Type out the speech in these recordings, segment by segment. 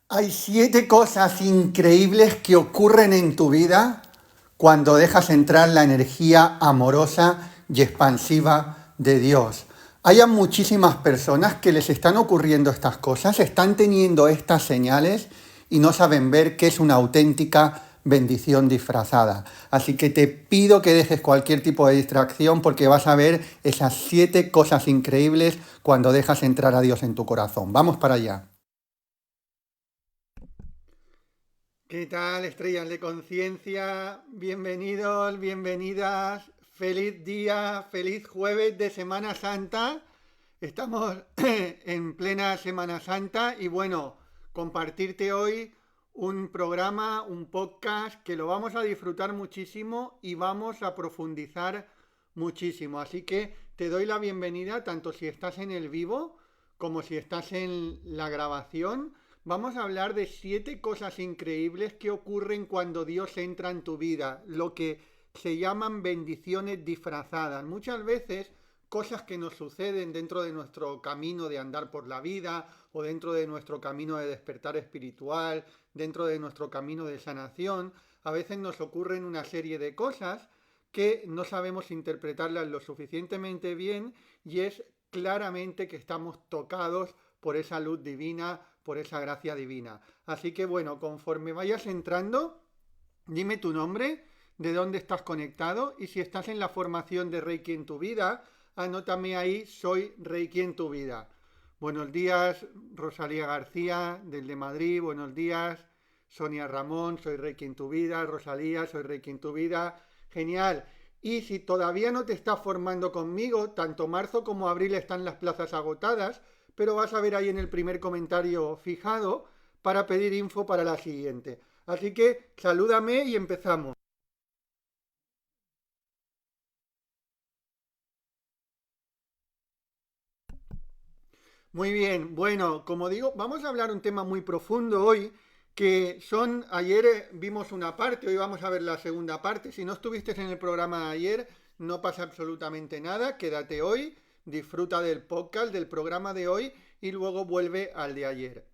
Hay 7 cosas increíbles que ocurren en tu vida cuando dejas entrar la energía amorosa y expansiva de Dios. Hay a muchísimas personas que les están ocurriendo estas cosas, están teniendo estas señales y no saben ver que es una auténtica bendición disfrazada. Así que te pido que dejes cualquier tipo de distracción porque vas a ver esas 7 cosas increíbles cuando dejas entrar a Dios en tu corazón. Vamos para allá. ¿Qué tal, estrellas de conciencia? Bienvenidos, bienvenidas. Feliz día, feliz jueves de Semana Santa. Estamos en plena Semana Santa y bueno, compartirte hoy un programa, un podcast que lo vamos a disfrutar muchísimo y vamos a profundizar muchísimo. Así que te doy la bienvenida tanto si estás en el vivo como si estás en la grabación. Vamos a hablar de 7 cosas increíbles que ocurren cuando Dios entra en tu vida, lo que se llaman bendiciones disfrazadas. Muchas veces cosas que nos suceden dentro de nuestro camino de andar por la vida o dentro de nuestro camino de despertar espiritual, dentro de nuestro camino de sanación, a veces nos ocurren una serie de cosas que no sabemos interpretarlas lo suficientemente bien y es claramente que estamos tocados por esa luz divina, por esa gracia divina. Así que bueno, conforme vayas entrando, dime tu nombre, de dónde estás conectado y si estás en la formación de Reiki en tu vida, anótame ahí, soy Reiki en tu vida. Buenos días, Rosalía García, desde Madrid. Buenos días, Sonia Ramón, soy Reiki en tu vida. Rosalía, soy Reiki en tu vida. Genial. Y si todavía no te estás formando conmigo, tanto marzo como abril están las plazas agotadas, pero vas a ver ahí en el primer comentario fijado para pedir info para la siguiente. Así que salúdame y empezamos. Muy bien, bueno, como digo, vamos a hablar un tema muy profundo hoy, que son, ayer vimos una parte, hoy vamos a ver la segunda parte. Si no estuviste en el programa de ayer, no pasa absolutamente nada, quédate hoy, disfruta del podcast, del programa de hoy y luego vuelve al de ayer.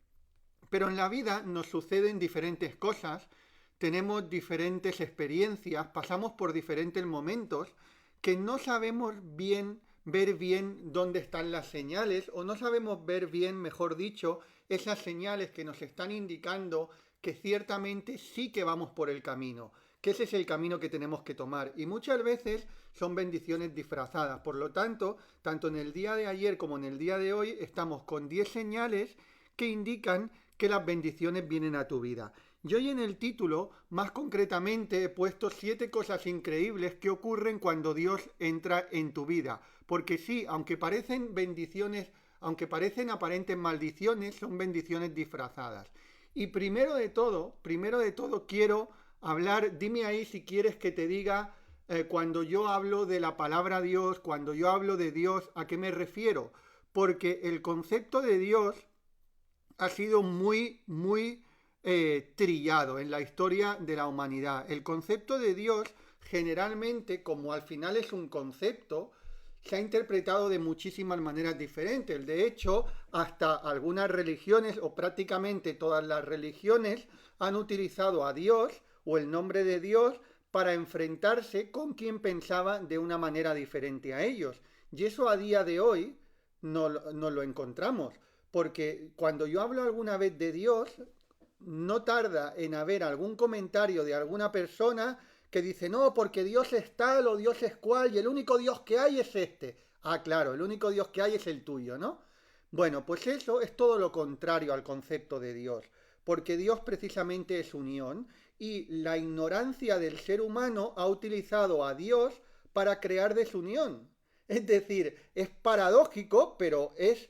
Pero en la vida nos suceden diferentes cosas, tenemos diferentes experiencias, pasamos por diferentes momentos que no sabemos bien ver bien dónde están las señales o no sabemos ver bien, mejor dicho, esas señales que nos están indicando que ciertamente sí que vamos por el camino, que ese es el camino que tenemos que tomar y muchas veces son bendiciones disfrazadas. Por lo tanto, tanto en el día de ayer como en el día de hoy estamos con 10 señales que indican que las bendiciones vienen a tu vida. Y hoy en el título, más concretamente, he puesto 7 cosas increíbles que ocurren cuando Dios entra en tu vida. Porque sí, aunque parecen bendiciones, aunque parecen aparentes maldiciones, son bendiciones disfrazadas. Y primero de todo quiero hablar, dime ahí si quieres que te diga cuando yo hablo de la palabra Dios, cuando yo hablo de Dios, ¿a qué me refiero? Porque el concepto de Dios ha sido muy trillado en la historia de la humanidad. El concepto de Dios, generalmente, como al final es un concepto, se ha interpretado de muchísimas maneras diferentes. De hecho, hasta algunas religiones, o prácticamente todas las religiones, han utilizado a Dios o el nombre de Dios para enfrentarse con quien pensaba de una manera diferente a ellos. Y eso a día de hoy no lo encontramos. Porque cuando yo hablo alguna vez de Dios, no tarda en haber algún comentario de alguna persona que dice, no, porque Dios es tal o Dios es cual y el único Dios que hay es este. Ah, claro, el único Dios que hay es el tuyo, ¿no? Bueno, pues eso es todo lo contrario al concepto de Dios, porque Dios precisamente es unión y la ignorancia del ser humano ha utilizado a Dios para crear desunión. Es decir, es paradójico, pero es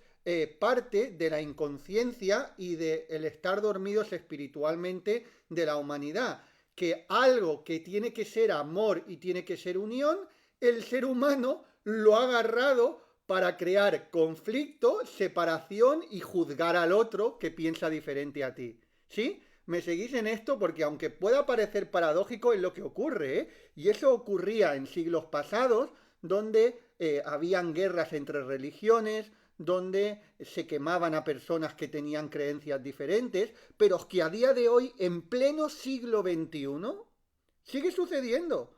parte de la inconsciencia y del estar dormidos espiritualmente de la humanidad. Que algo que tiene que ser amor y tiene que ser unión, el ser humano lo ha agarrado para crear conflicto, separación y juzgar al otro que piensa diferente a ti. ¿Sí? ¿Me seguís en esto? Porque aunque pueda parecer paradójico, es lo que ocurre, ¿eh? Y eso ocurría en siglos pasados, donde habían guerras entre religiones, donde se quemaban a personas que tenían creencias diferentes, pero que a día de hoy, en pleno siglo XXI, sigue sucediendo.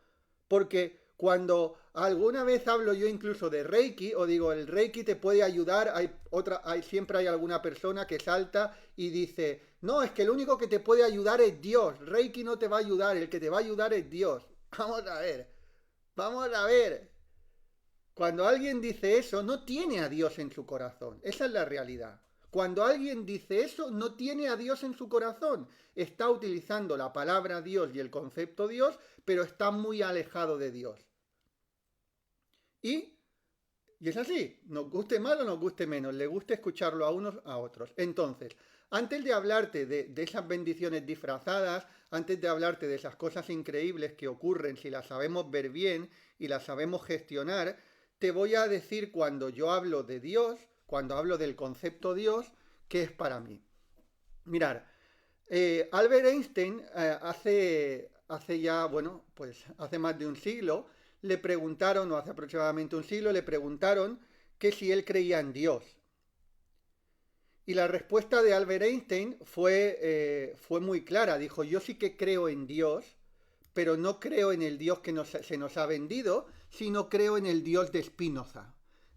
Porque cuando alguna vez hablo yo incluso de Reiki, o digo, el Reiki te puede ayudar, siempre hay alguna persona que salta y dice, no, es que el único que te puede ayudar es Dios, Reiki no te va a ayudar, el que te va a ayudar es Dios. Vamos a ver. Cuando alguien dice eso, no tiene a Dios en su corazón. Esa es la realidad. Cuando alguien dice eso, no tiene a Dios en su corazón. Está utilizando la palabra Dios y el concepto Dios, pero está muy alejado de Dios. Y es así, nos guste más o nos guste menos, le gusta escucharlo a unos a otros. Entonces, antes de hablarte de esas bendiciones disfrazadas, antes de hablarte de esas cosas increíbles que ocurren si las sabemos ver bien y las sabemos gestionar, te voy a decir cuando yo hablo de Dios, cuando hablo del concepto Dios, qué es para mí. Mirar, Albert Einstein hace más de un siglo, le preguntaron, o hace aproximadamente un siglo, le preguntaron que si él creía en Dios. Y la respuesta de Albert Einstein fue muy clara. Dijo, yo sí que creo en Dios, pero no creo en el Dios que se nos ha vendido, sino creo en el Dios de Spinoza.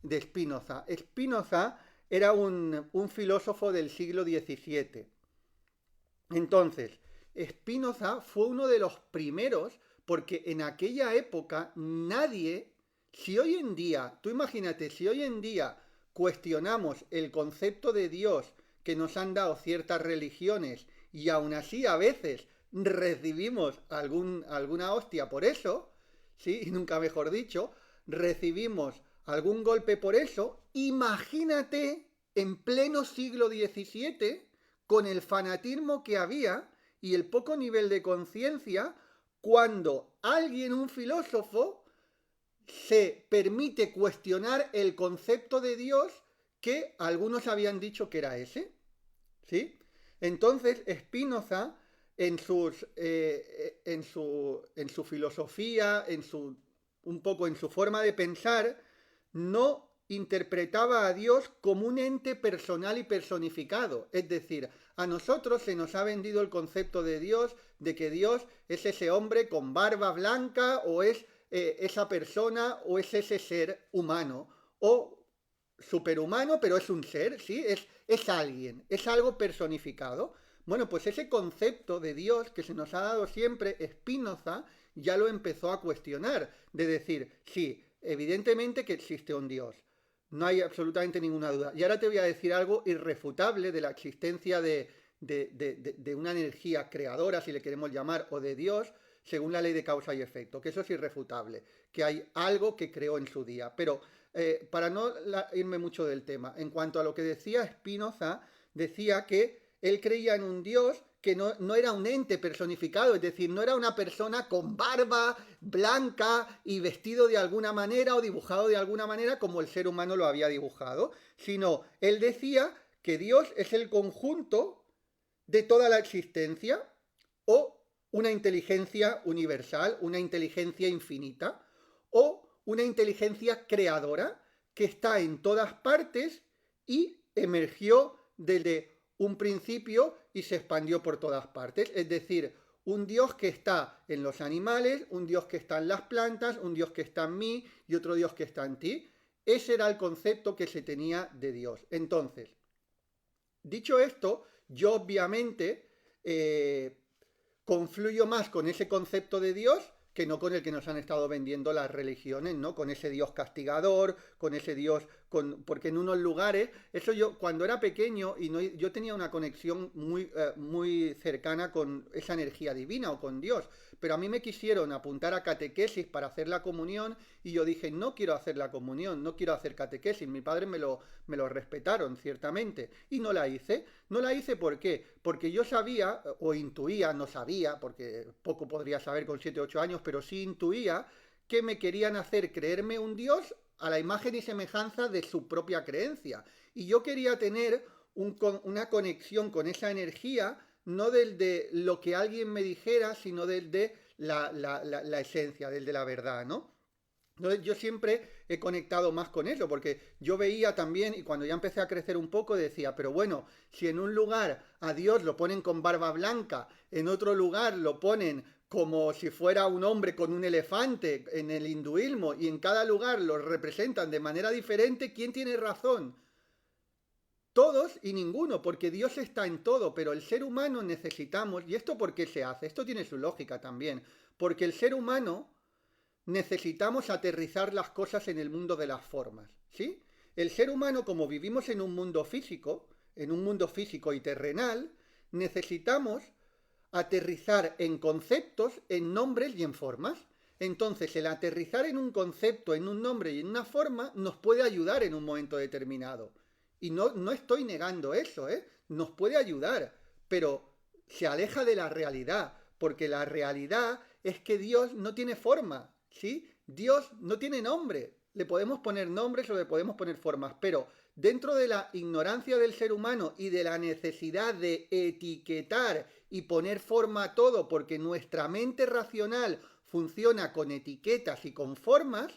Spinoza era un filósofo del siglo XVII. Entonces, Spinoza fue uno de los primeros, porque en aquella época nadie, si hoy en día, tú imagínate, si hoy en día cuestionamos el concepto de Dios que nos han dado ciertas religiones y aún así a veces recibimos alguna hostia por eso, ¿sí? Y nunca mejor dicho, recibimos algún golpe por eso, imagínate en pleno siglo XVII, con el fanatismo que había y el poco nivel de conciencia, cuando alguien, un filósofo, se permite cuestionar el concepto de Dios que algunos habían dicho que era ese, ¿sí? Entonces Spinoza en su filosofía, un poco en su forma de pensar, no interpretaba a Dios como un ente personal y personificado. Es decir, a nosotros se nos ha vendido el concepto de Dios, de que Dios es ese hombre con barba blanca, o es esa persona, o es ese ser humano, o superhumano, pero es un ser, ¿sí? Es alguien, es algo personificado. Bueno, pues ese concepto de Dios que se nos ha dado siempre, Spinoza ya lo empezó a cuestionar, de decir, sí, evidentemente que existe un Dios, no hay absolutamente ninguna duda. Y ahora te voy a decir algo irrefutable de la existencia de una energía creadora, si le queremos llamar, o de Dios, según la ley de causa y efecto, que eso es irrefutable, que hay algo que creó en su día. Pero para no irme mucho del tema, en cuanto a lo que decía Spinoza, decía que él creía en un Dios que no era un ente personificado, es decir, no era una persona con barba blanca y vestido de alguna manera o dibujado de alguna manera como el ser humano lo había dibujado, sino él decía que Dios es el conjunto de toda la existencia, o una inteligencia universal, una inteligencia infinita, o una inteligencia creadora que está en todas partes y emergió desde un principio y se expandió por todas partes. Es decir, un Dios que está en los animales, un Dios que está en las plantas, un Dios que está en mí y otro Dios que está en ti. Ese era el concepto que se tenía de Dios. Entonces, dicho esto, yo obviamente confluyo más con ese concepto de Dios que no con el que nos han estado vendiendo las religiones, ¿no? Con ese Dios castigador, con ese Dios, porque en unos lugares, eso yo cuando era pequeño y no, yo tenía una conexión muy cercana con esa energía divina o con Dios, pero a mí me quisieron apuntar a catequesis para hacer la comunión y yo dije, no quiero hacer la comunión, no quiero hacer catequesis. Mi padre me lo respetaron, ciertamente, y no la hice. No la hice, ¿por qué? Porque yo sabía, o intuía, no sabía, porque poco podría saber con 7 o 8 años, pero sí intuía que me querían hacer creerme un Dios a la imagen y semejanza de su propia creencia. Y yo quería tener una conexión con esa energía, no del de lo que alguien me dijera, sino del de la esencia, del de la verdad, ¿no? Entonces yo siempre he conectado más con eso, porque yo veía también, y cuando ya empecé a crecer un poco, decía, pero bueno, si en un lugar a Dios lo ponen con barba blanca, en otro lugar lo ponen como si fuera un hombre con un elefante en el hinduismo, y en cada lugar lo representan de manera diferente, ¿quién tiene razón? Todos y ninguno, porque Dios está en todo, pero el ser humano necesitamos, ¿y esto por qué se hace? Esto tiene su lógica también, porque el ser humano necesitamos aterrizar las cosas en el mundo de las formas, ¿sí? El ser humano, como vivimos en un mundo físico y terrenal, necesitamos aterrizar en conceptos, en nombres y en formas. Entonces, el aterrizar en un concepto, en un nombre y en una forma nos puede ayudar en un momento determinado. Y no estoy negando eso, ¿eh? Nos puede ayudar, pero se aleja de la realidad, porque la realidad es que Dios no tiene forma, ¿sí? Dios no tiene nombre. Le podemos poner nombres o le podemos poner formas, pero dentro de la ignorancia del ser humano y de la necesidad de etiquetar y poner forma a todo, porque nuestra mente racional funciona con etiquetas y con formas,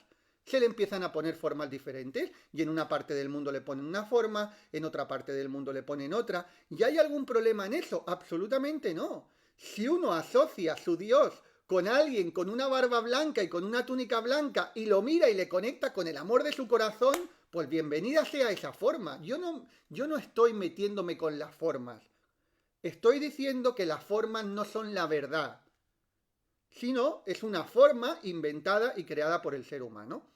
se le empiezan a poner formas diferentes y en una parte del mundo le ponen una forma, en otra parte del mundo le ponen otra. ¿Y hay algún problema en eso? Absolutamente no. Si uno asocia a su Dios con alguien con una barba blanca y con una túnica blanca y lo mira y le conecta con el amor de su corazón, pues bienvenida sea esa forma. Yo no estoy metiéndome con las formas. Estoy diciendo que las formas no son la verdad, sino es una forma inventada y creada por el ser humano.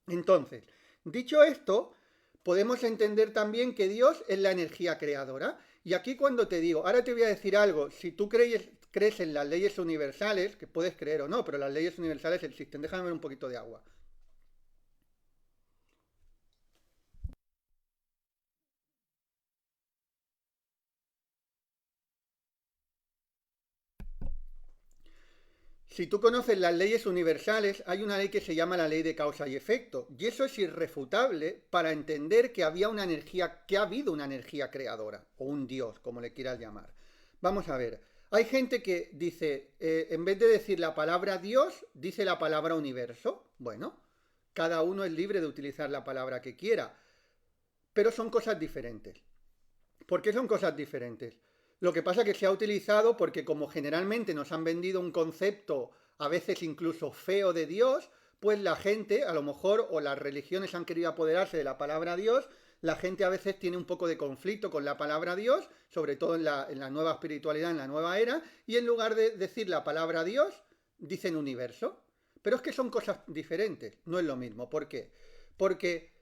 Entonces, dicho esto, podemos entender también que Dios es la energía creadora. Y aquí cuando te digo, ahora te voy a decir algo, si tú crees en las leyes universales, que puedes creer o no, pero las leyes universales existen, déjame ver un poquito de agua. Si tú conoces las leyes universales, hay una ley que se llama la ley de causa y efecto, y eso es irrefutable para entender que había una energía, que ha habido una energía creadora, o un Dios, como le quieras llamar. Vamos a ver, hay gente que dice, en vez de decir la palabra Dios, dice la palabra universo. Bueno, cada uno es libre de utilizar la palabra que quiera, pero son cosas diferentes. ¿Por qué son cosas diferentes? Lo que pasa es que se ha utilizado porque como generalmente nos han vendido un concepto a veces incluso feo de Dios, pues la gente, a lo mejor, o las religiones han querido apoderarse de la palabra Dios, la gente a veces tiene un poco de conflicto con la palabra Dios, sobre todo en la nueva espiritualidad, en la nueva era, y en lugar de decir la palabra Dios, dicen universo. Pero es que son cosas diferentes, no es lo mismo. ¿Por qué? Porque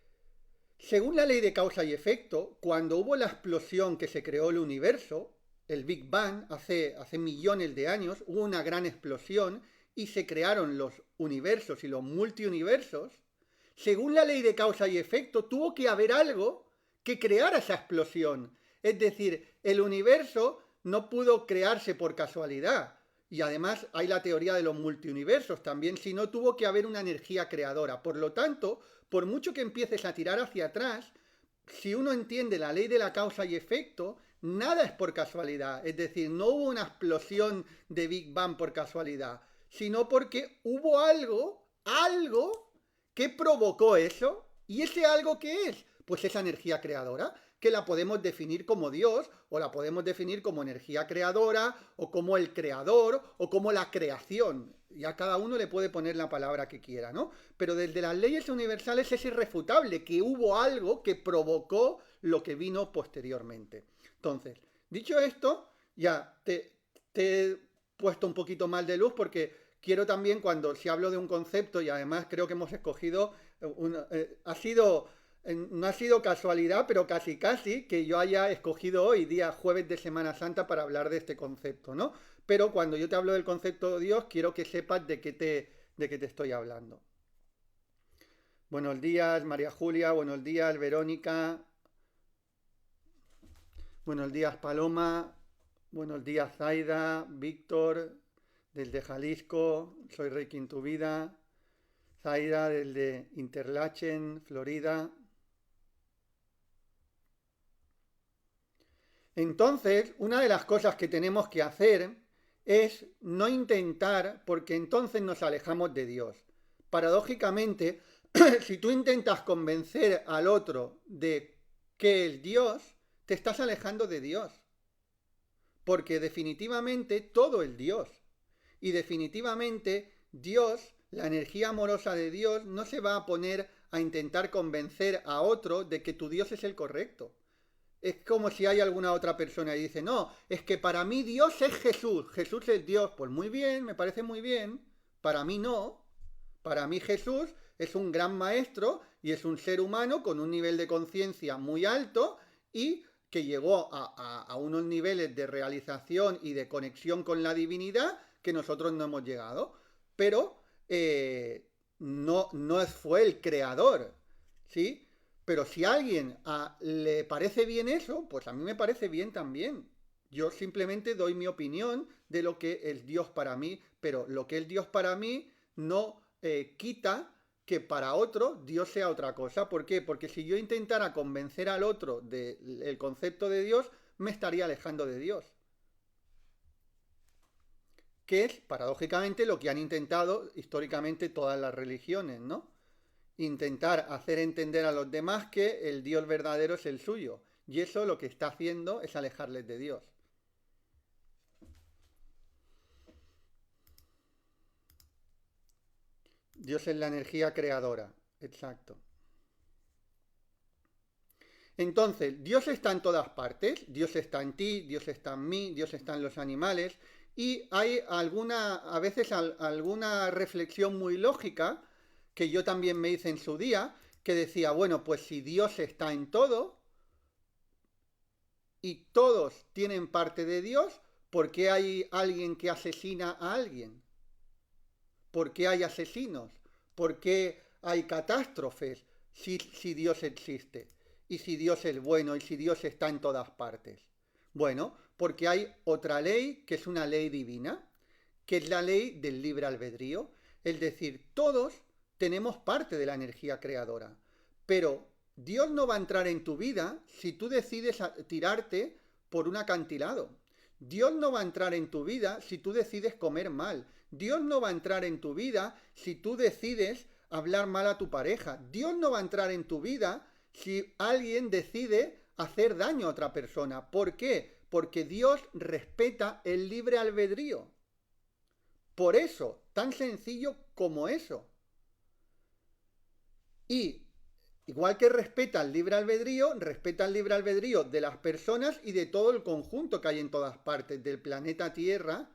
según la ley de causa y efecto, cuando hubo la explosión que se creó el universo, el Big Bang, hace millones de años, hubo una gran explosión y se crearon los universos y los multiuniversos, según la ley de causa y efecto, tuvo que haber algo que creara esa explosión. Es decir, el universo no pudo crearse por casualidad. Y además hay la teoría de los multiuniversos también, si no tuvo que haber una energía creadora. Por lo tanto, por mucho que empieces a tirar hacia atrás, si uno entiende la ley de la causa y efecto, nada es por casualidad. Es decir, no hubo una explosión de Big Bang por casualidad, sino porque hubo algo que provocó eso. ¿Y ese algo qué es? Pues esa energía creadora, que la podemos definir como Dios, o la podemos definir como energía creadora, o como el creador, o como la creación. Y a cada uno le puede poner la palabra que quiera, ¿no? Pero desde las leyes universales es irrefutable que hubo algo que provocó lo que vino posteriormente. Entonces, dicho esto, ya te he puesto un poquito más de luz porque quiero también cuando si hablo de un concepto y además creo que hemos escogido, no ha sido casualidad, pero casi casi que yo haya escogido hoy, día jueves de Semana Santa, para hablar de este concepto, ¿no? Pero cuando yo te hablo del concepto de Dios, quiero que sepas de qué te estoy hablando. Buenos días, María Julia, buenos días, Verónica, buenos días, Paloma, buenos días, Zaida, Víctor, desde Jalisco, soy Reiki en tu vida, Zaida desde Interlachen, Florida. Entonces, una de las cosas que tenemos que hacer es no intentar, porque entonces nos alejamos de Dios. paradójicamente, si tú intentas convencer al otro de que es Dios, te estás alejando de Dios. Porque definitivamente todo es Dios. Y definitivamente Dios, la energía amorosa de Dios, no se va a poner a intentar convencer a otro de que tu Dios es el correcto. Es como si hay alguna otra persona y dice, no, es que para mí Dios es Jesús, Jesús es Dios. Pues muy bien, me parece muy bien. Para mí no. Para mí Jesús es un gran maestro y es un ser humano con un nivel de conciencia muy alto y que llegó a unos niveles de realización y de conexión con la divinidad que nosotros no hemos llegado. Pero no fue el creador, ¿sí? Pero si a alguien le parece bien eso, pues a mí me parece bien también. Yo simplemente doy mi opinión de lo que es Dios para mí, pero lo que es Dios para mí no quita que para otro Dios sea otra cosa. ¿Por qué? Porque si yo intentara convencer al otro del concepto de Dios, me estaría alejando de Dios. Que es, paradójicamente, lo que han intentado históricamente todas las religiones, ¿no? Intentar hacer entender a los demás que el Dios verdadero es el suyo. Y eso lo que está haciendo es alejarles de Dios. Dios es la energía creadora. Exacto. Entonces, Dios está en todas partes. Dios está en ti, Dios está en mí, Dios está en los animales. Y hay a veces alguna reflexión muy lógica que yo también me hice en su día, que decía, bueno, pues si Dios está en todo y todos tienen parte de Dios, ¿por qué hay alguien que asesina a alguien? ¿Por qué hay asesinos? ¿Por qué hay catástrofes si Dios existe? Y si Dios es bueno y si Dios está en todas partes. Bueno, porque hay otra ley que es una ley divina, que es la ley del libre albedrío. Es decir, todos tenemos parte de la energía creadora. Pero Dios no va a entrar en tu vida si tú decides tirarte por un acantilado. Dios no va a entrar en tu vida si tú decides comer mal. Dios no va a entrar en tu vida si tú decides hablar mal a tu pareja. Dios no va a entrar en tu vida si alguien decide hacer daño a otra persona. ¿Por qué? Porque Dios respeta el libre albedrío. Por eso, tan sencillo como eso. Y igual que respeta el libre albedrío de las personas y de todo el conjunto que hay en todas partes del planeta Tierra,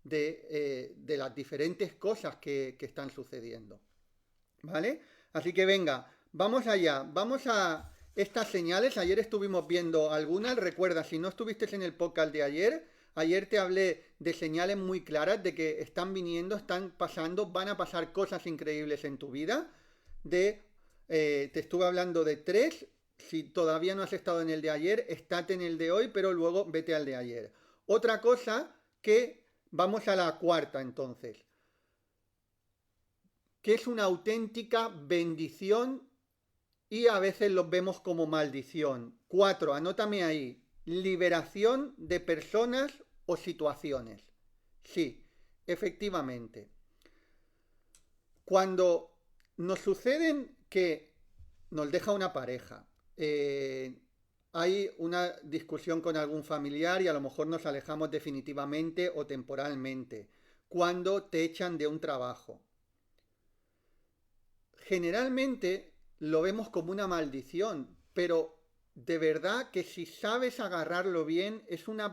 de las diferentes cosas que están sucediendo. ¿Vale? Así que venga, vamos allá, vamos a estas señales. Ayer estuvimos viendo algunas, recuerda, si no estuviste en el podcast de ayer te hablé de señales muy claras de que están viniendo, están pasando, van a pasar cosas increíbles en tu vida. Te estuve hablando de 3. Si todavía no has estado en el de ayer, estate en el de hoy, pero luego vete al de ayer. Otra cosa que vamos a la cuarta entonces, que es una auténtica bendición y a veces los vemos como maldición. 4, anótame ahí, liberación de personas o situaciones. Sí, efectivamente. Cuando nos suceden que nos deja una pareja, hay una discusión con algún familiar y a lo mejor nos alejamos definitivamente o temporalmente, cuando te echan de un trabajo. Generalmente lo vemos como una maldición, pero de verdad que si sabes agarrarlo bien es una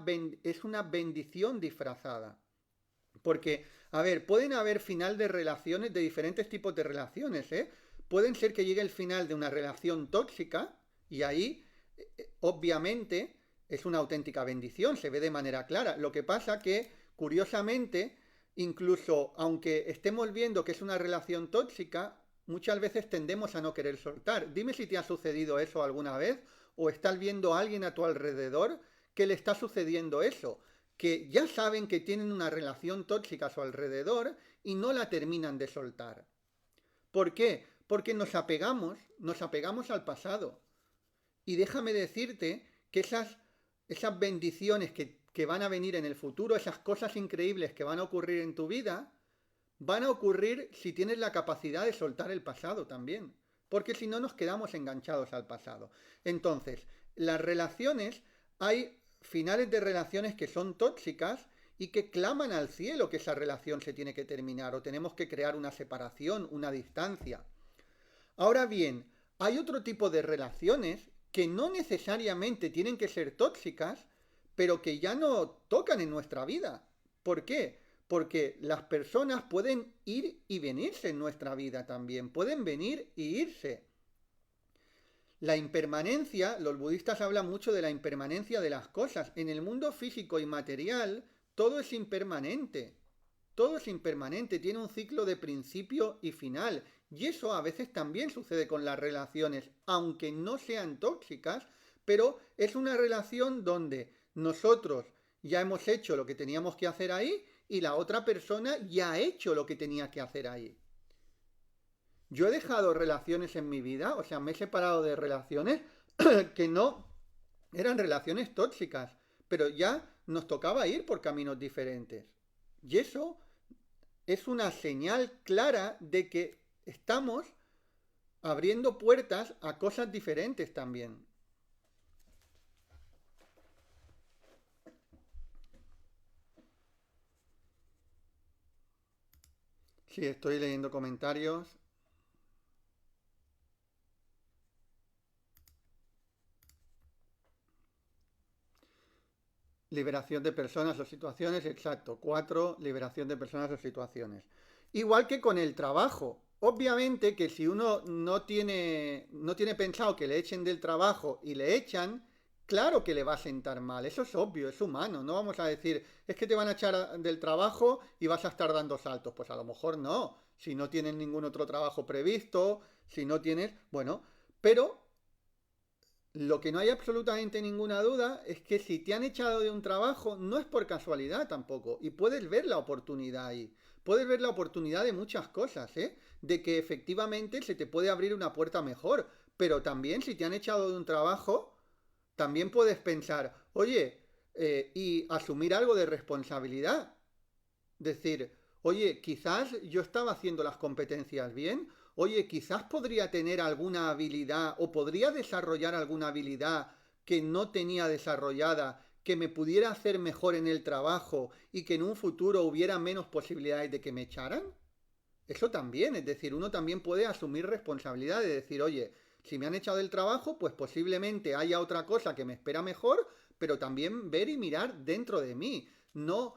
bendición disfrazada. Porque, a ver, pueden haber final de relaciones, de diferentes tipos de relaciones, ¿eh? Pueden ser que llegue el final de una relación tóxica y ahí, obviamente, es una auténtica bendición, se ve de manera clara. Lo que pasa que, curiosamente, incluso aunque estemos viendo que es una relación tóxica, muchas veces tendemos a no querer soltar. Dime si te ha sucedido eso alguna vez o estás viendo a alguien a tu alrededor que le está sucediendo eso, que ya saben que tienen una relación tóxica a su alrededor y no la terminan de soltar. ¿Por qué? Porque nos apegamos al pasado. Y déjame decirte que esas bendiciones que van a venir en el futuro, esas cosas increíbles que van a ocurrir en tu vida, van a ocurrir si tienes la capacidad de soltar el pasado también. Porque si no nos quedamos enganchados al pasado. Entonces, las relaciones, hay finales de relaciones que son tóxicas y que claman al cielo que esa relación se tiene que terminar o tenemos que crear una separación, una distancia. Ahora bien, hay otro tipo de relaciones que no necesariamente tienen que ser tóxicas, pero que ya no tocan en nuestra vida. ¿Por qué? Porque las personas pueden ir y venirse en nuestra vida también, pueden venir y irse. La impermanencia, los budistas hablan mucho de la impermanencia de las cosas. En el mundo físico y material, todo es impermanente. Todo es impermanente, tiene un ciclo de principio y final. Y eso a veces también sucede con las relaciones, aunque no sean tóxicas, pero es una relación donde nosotros ya hemos hecho lo que teníamos que hacer ahí y la otra persona ya ha hecho lo que tenía que hacer ahí. Yo he dejado relaciones en mi vida, o sea, me he separado de relaciones que no eran relaciones tóxicas, pero ya nos tocaba ir por caminos diferentes. Y eso es una señal clara de que estamos abriendo puertas a cosas diferentes también. Sí, estoy leyendo comentarios. Liberación de personas o situaciones, exacto. 4, liberación de personas o situaciones. Igual que con el trabajo. Obviamente que si uno no tiene pensado que le echen del trabajo y le echan, claro que le va a sentar mal. Eso es obvio, es humano. No vamos a decir, es que te van a echar del trabajo y vas a estar dando saltos. Pues a lo mejor no. Si no tienes ningún otro trabajo previsto, si no tienes, bueno, pero lo que no hay absolutamente ninguna duda es que si te han echado de un trabajo no es por casualidad tampoco. Y puedes ver la oportunidad ahí. Puedes ver la oportunidad de muchas cosas, ¿eh? De que efectivamente se te puede abrir una puerta mejor. Pero también si te han echado de un trabajo, también puedes pensar, oye, y asumir algo de responsabilidad. Decir, oye, quizás yo estaba haciendo las competencias bien, oye, quizás podría tener alguna habilidad o podría desarrollar alguna habilidad que no tenía desarrollada, que me pudiera hacer mejor en el trabajo y que en un futuro hubiera menos posibilidades de que me echaran. Eso también, es decir, uno también puede asumir responsabilidad de decir, oye, si me han echado del trabajo, pues posiblemente haya otra cosa que me espera mejor, pero también ver y mirar dentro de mí. No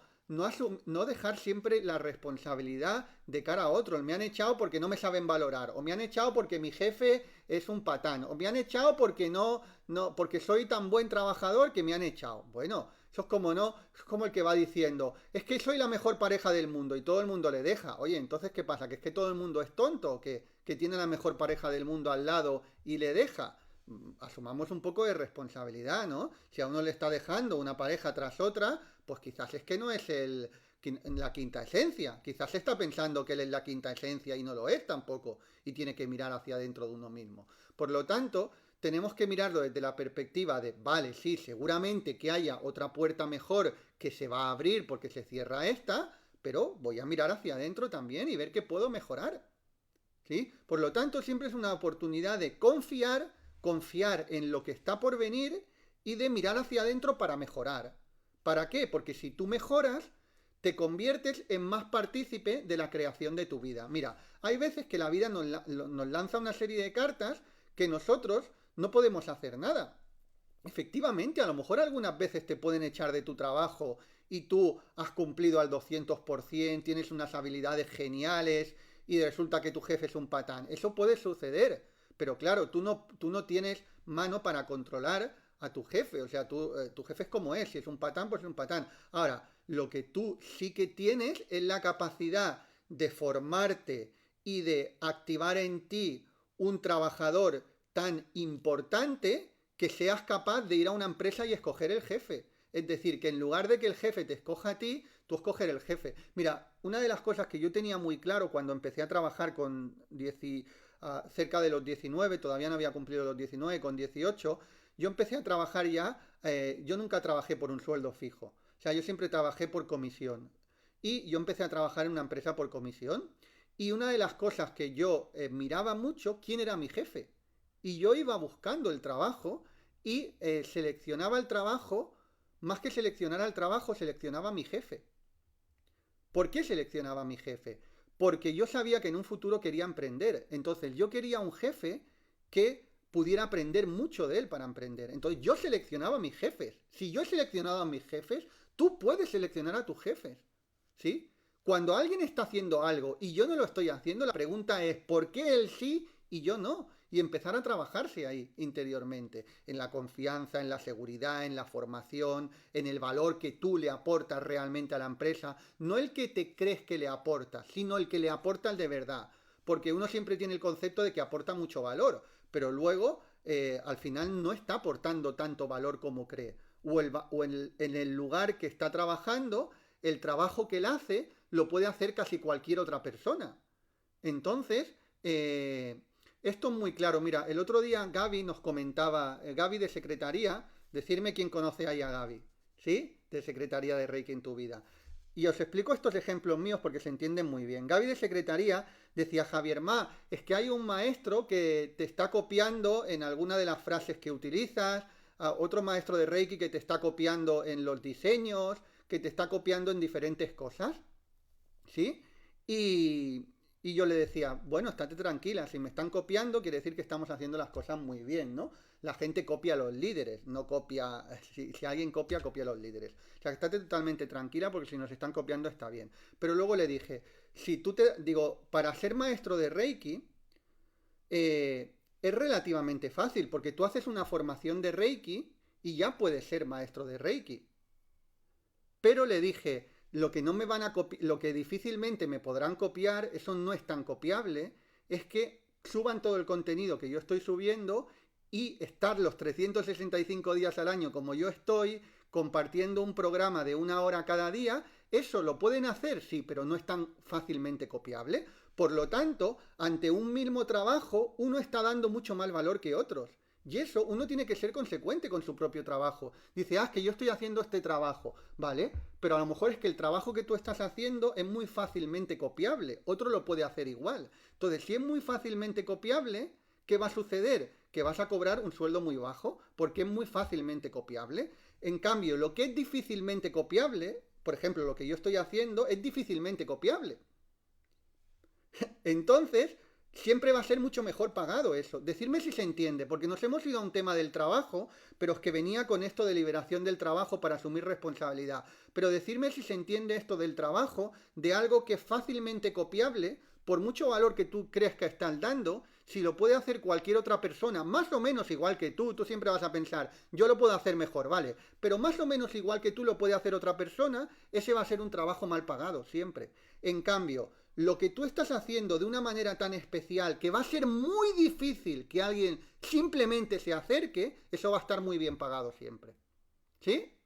dejar siempre la responsabilidad de cara a otros. Me han echado porque no me saben valorar, o me han echado porque mi jefe es un patán, o me han echado porque porque soy tan buen trabajador que me han echado. Bueno, eso es como no, es como el que va diciendo, es que soy la mejor pareja del mundo y todo el mundo le deja. Oye, entonces ¿qué pasa? ¿Que es que todo el mundo es tonto? ¿Que tiene la mejor pareja del mundo al lado y le deja? Asumamos un poco de responsabilidad, ¿no? Si a uno le está dejando una pareja tras otra, pues quizás es que no es la quinta esencia. Quizás está pensando que él es la quinta esencia y no lo es tampoco. Y tiene que mirar hacia adentro de uno mismo. Por lo tanto, tenemos que mirarlo desde la perspectiva de, vale, sí, seguramente que haya otra puerta mejor que se va a abrir porque se cierra esta, pero voy a mirar hacia adentro también y ver qué puedo mejorar. ¿Sí? Por lo tanto, siempre es una oportunidad de confiar en lo que está por venir y de mirar hacia adentro para mejorar. ¿Para qué? Porque si tú mejoras, te conviertes en más partícipe de la creación de tu vida. Mira, hay veces que la vida nos lanza una serie de cartas que nosotros no podemos hacer nada. Efectivamente, a lo mejor algunas veces te pueden echar de tu trabajo y tú has cumplido al 200%, tienes unas habilidades geniales y resulta que tu jefe es un patán. Eso puede suceder, pero claro, tú no tienes mano para controlar a tu jefe. O sea, tu jefe es como es, si es un patán, pues es un patán. Ahora, lo que tú sí que tienes es la capacidad de formarte y de activar en ti un trabajador tan importante que seas capaz de ir a una empresa y escoger el jefe. Es decir, que en lugar de que el jefe te escoja a ti, tú escoger el jefe. Mira, una de las cosas que yo tenía muy claro cuando empecé a trabajar con cerca de los 19, todavía no había cumplido los 19, con 18, yo empecé a trabajar ya, yo nunca trabajé por un sueldo fijo. O sea, yo siempre trabajé por comisión. y yo empecé a trabajar en una empresa por comisión. Y una de las cosas que yo miraba mucho, quién era mi jefe. Y yo iba buscando el trabajo y seleccionaba el trabajo, más que seleccionar al trabajo, seleccionaba a mi jefe. ¿Por qué seleccionaba a mi jefe? Porque yo sabía que en un futuro quería emprender. Entonces yo quería un jefe que pudiera aprender mucho de él para emprender. Entonces yo seleccionaba a mis jefes. Si yo he seleccionado a mis jefes, tú puedes seleccionar a tus jefes. ¿Sí? Cuando alguien está haciendo algo y yo no lo estoy haciendo, la pregunta es ¿por qué él sí y yo no? Y empezar a trabajarse ahí interiormente, en la confianza, en la seguridad, en la formación, en el valor que tú le aportas realmente a la empresa, no el que te crees que le aporta, sino el que le aportas de verdad, porque uno siempre tiene el concepto de que aporta mucho valor, pero luego al final no está aportando tanto valor como cree, o en el lugar que está trabajando, el trabajo que él hace lo puede hacer casi cualquier otra persona. Entonces, esto es muy claro. Mira, el otro día Gaby nos comentaba, Gaby de Secretaría, decirme quién conoce ahí a Gaby, ¿sí? De Secretaría de Reiki en tu vida. Y os explico estos ejemplos míos porque se entienden muy bien. Gaby de Secretaría decía, Javier Ma, es que hay un maestro que te está copiando en alguna de las frases que utilizas, otro maestro de Reiki que te está copiando en los diseños, que te está copiando en diferentes cosas, ¿sí? Y, y yo le decía, bueno, estate tranquila, si me están copiando quiere decir que estamos haciendo las cosas muy bien, ¿no? La gente copia a los líderes, no copia, si alguien copia, copia a los líderes. O sea, estate totalmente tranquila porque si nos están copiando está bien. Pero luego le dije, si tú te, digo, para ser maestro de Reiki, es relativamente fácil porque tú haces una formación de Reiki y ya puedes ser maestro de Reiki. Pero le dije, lo que no me van a lo que difícilmente me podrán copiar, eso no es tan copiable, es que suban todo el contenido que yo estoy subiendo y estar los 365 días al año como yo estoy, compartiendo un programa de 1 hora cada día, eso lo pueden hacer, sí, pero no es tan fácilmente copiable. Por lo tanto, ante un mismo trabajo, uno está dando mucho más valor que otros. Y eso uno tiene que ser consecuente con su propio trabajo. Dice, es que yo estoy haciendo este trabajo, ¿vale? Pero a lo mejor es que el trabajo que tú estás haciendo es muy fácilmente copiable. Otro lo puede hacer igual. Entonces, si es muy fácilmente copiable, ¿qué va a suceder? Que vas a cobrar un sueldo muy bajo porque es muy fácilmente copiable. En cambio, lo que es difícilmente copiable, por ejemplo, lo que yo estoy haciendo, es difícilmente copiable. Entonces, siempre va a ser mucho mejor pagado eso. Decirme si se entiende, porque nos hemos ido a un tema del trabajo, pero es que venía con esto de liberación del trabajo para asumir responsabilidad. Pero decirme si se entiende esto del trabajo, de algo que es fácilmente copiable, por mucho valor que tú crees que estás dando, si lo puede hacer cualquier otra persona, más o menos igual que tú siempre vas a pensar, yo lo puedo hacer mejor, vale, pero más o menos igual que tú lo puede hacer otra persona, ese va a ser un trabajo mal pagado, siempre. En cambio, lo que tú estás haciendo de una manera tan especial que va a ser muy difícil que alguien simplemente se acerque, eso va a estar muy bien pagado siempre. ¿Sí?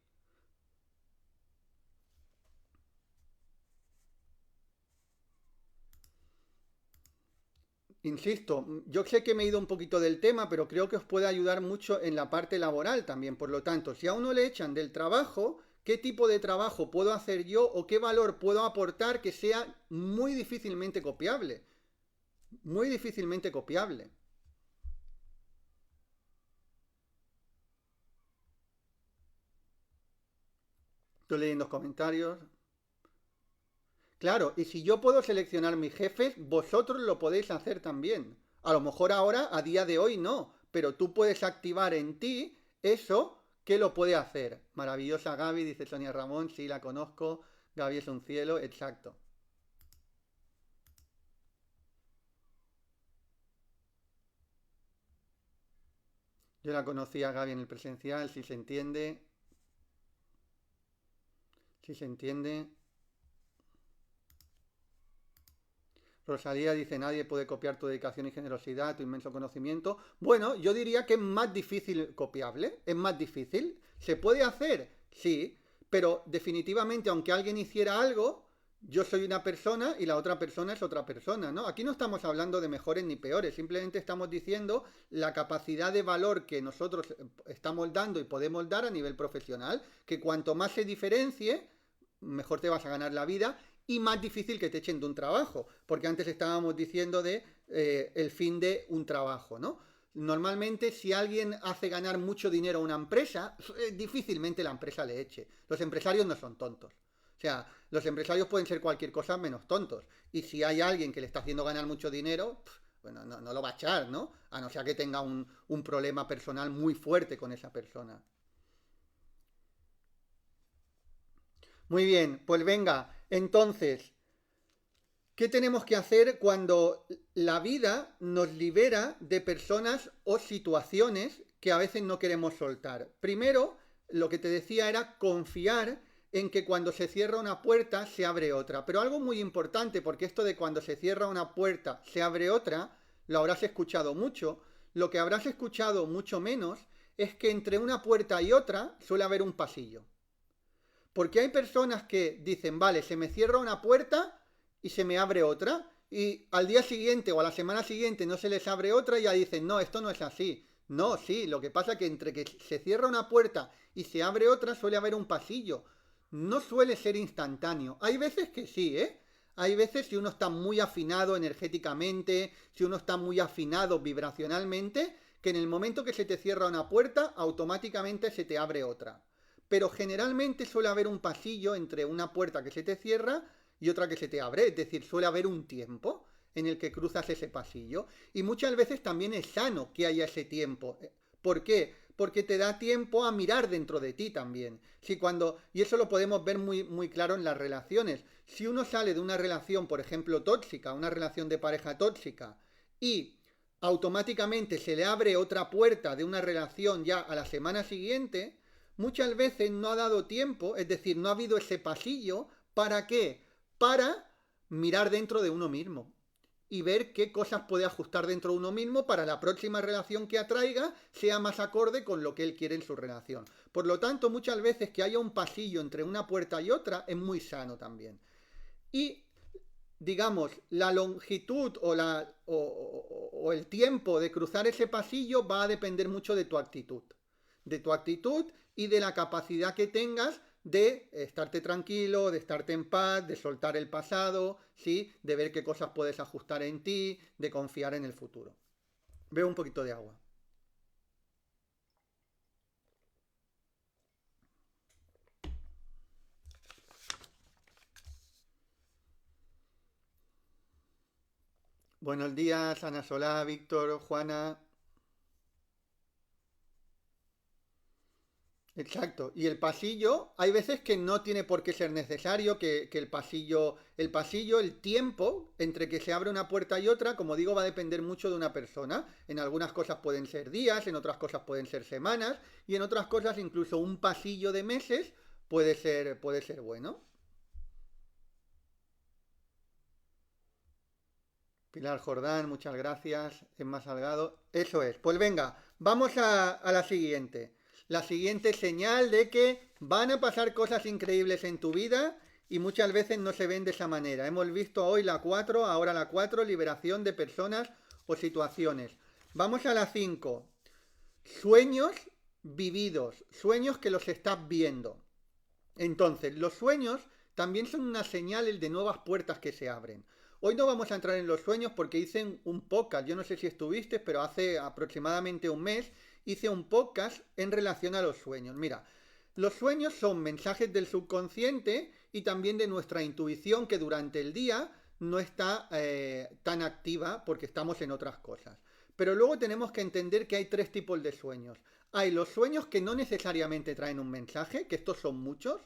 Insisto, yo sé que me he ido un poquito del tema, pero creo que os puede ayudar mucho en la parte laboral también. Por lo tanto, si a uno le echan del trabajo, ¿qué tipo de trabajo puedo hacer yo o qué valor puedo aportar que sea muy difícilmente copiable? Muy difícilmente copiable. Estoy leyendo los comentarios. Claro, y si yo puedo seleccionar mis jefes, vosotros lo podéis hacer también. A lo mejor ahora, a día de hoy, no, pero tú puedes activar en ti eso que lo puede hacer. Maravillosa Gaby, dice Sonia Ramón, sí, la conozco. Gaby es un cielo, exacto. Yo la conocí a Gaby en el presencial, si se entiende, si se entiende. Rosalía dice, nadie puede copiar tu dedicación y generosidad, tu inmenso conocimiento. Bueno, yo diría que es más difícil copiable, es más difícil. ¿Se puede hacer? Sí, pero definitivamente, aunque alguien hiciera algo, yo soy una persona y la otra persona es otra persona, ¿no? Aquí no estamos hablando de mejores ni peores, simplemente estamos diciendo la capacidad de valor que nosotros estamos dando y podemos dar a nivel profesional, que cuanto más se diferencie, mejor te vas a ganar la vida y más difícil que te echen de un trabajo, porque antes estábamos diciendo de el fin de un trabajo, ¿no? Normalmente, si alguien hace ganar mucho dinero a una empresa, difícilmente la empresa le eche. Los empresarios no son tontos. O sea, los empresarios pueden ser cualquier cosa menos tontos. Y si hay alguien que le está haciendo ganar mucho dinero, bueno, no lo va a echar, ¿no? A no ser que tenga un problema personal muy fuerte con esa persona. Muy bien, pues venga, entonces, ¿qué tenemos que hacer cuando la vida nos libera de personas o situaciones que a veces no queremos soltar? Primero, lo que te decía era confiar en que cuando se cierra una puerta se abre otra. Pero algo muy importante, porque esto de cuando se cierra una puerta se abre otra, lo habrás escuchado mucho. Lo que habrás escuchado mucho menos es que entre una puerta y otra suele haber un pasillo. Porque hay personas que dicen, vale, se me cierra una puerta y se me abre otra, y al día siguiente o a la semana siguiente no se les abre otra y ya dicen, no, esto no es así. No, sí, lo que pasa es que entre que se cierra una puerta y se abre otra suele haber un pasillo. No suele ser instantáneo. Hay veces que sí, ¿eh? Hay veces si uno está muy afinado energéticamente, si uno está muy afinado vibracionalmente, que en el momento que se te cierra una puerta, automáticamente se te abre otra. Pero generalmente suele haber un pasillo entre una puerta que se te cierra y otra que se te abre. Es decir, suele haber un tiempo en el que cruzas ese pasillo. Y muchas veces también es sano que haya ese tiempo. ¿Por qué? Porque te da tiempo a mirar dentro de ti también. Y eso lo podemos ver muy, muy claro en las relaciones. Si uno sale de una relación, por ejemplo, tóxica, una relación de pareja tóxica, y automáticamente se le abre otra puerta de una relación ya a la semana siguiente, muchas veces no ha dado tiempo, es decir, no ha habido ese pasillo. ¿Para qué? Para mirar dentro de uno mismo y ver qué cosas puede ajustar dentro de uno mismo para la próxima relación que atraiga sea más acorde con lo que él quiere en su relación. Por lo tanto, muchas veces que haya un pasillo entre una puerta y otra es muy sano también. Y digamos, la longitud o el tiempo de cruzar ese pasillo va a depender mucho de tu actitud. De tu actitud y de la capacidad que tengas de estarte tranquilo, de estarte en paz, de soltar el pasado, ¿sí? De ver qué cosas puedes ajustar en ti, de confiar en el futuro. Veo un poquito de agua. Buenos días, Ana Solá, Víctor, Juana. Exacto. Y el pasillo, hay veces que no tiene por qué ser necesario que el tiempo entre que se abre una puerta y otra, como digo, va a depender mucho de una persona. En algunas cosas pueden ser días, en otras cosas pueden ser semanas, y en otras cosas incluso un pasillo de meses puede ser bueno. Pilar Jordán, muchas gracias. Emma Salgado. Eso es. Pues venga, vamos a la siguiente. La siguiente señal de que van a pasar cosas increíbles en tu vida y muchas veces no se ven de esa manera. Hemos visto hoy la 4, ahora la 4, liberación de personas o situaciones. Vamos a la 5. Sueños vividos, sueños que los estás viendo. Entonces, los sueños también son unas señales de nuevas puertas que se abren. Hoy no vamos a entrar en los sueños porque hice un podcast, yo no sé si estuviste, pero hace aproximadamente un mes hice un podcast en relación a los sueños. Mira, los sueños son mensajes del subconsciente y también de nuestra intuición que durante el día no está tan activa porque estamos en otras cosas. Pero luego tenemos que entender que hay tres tipos de sueños. Hay los sueños que no necesariamente traen un mensaje, que estos son muchos.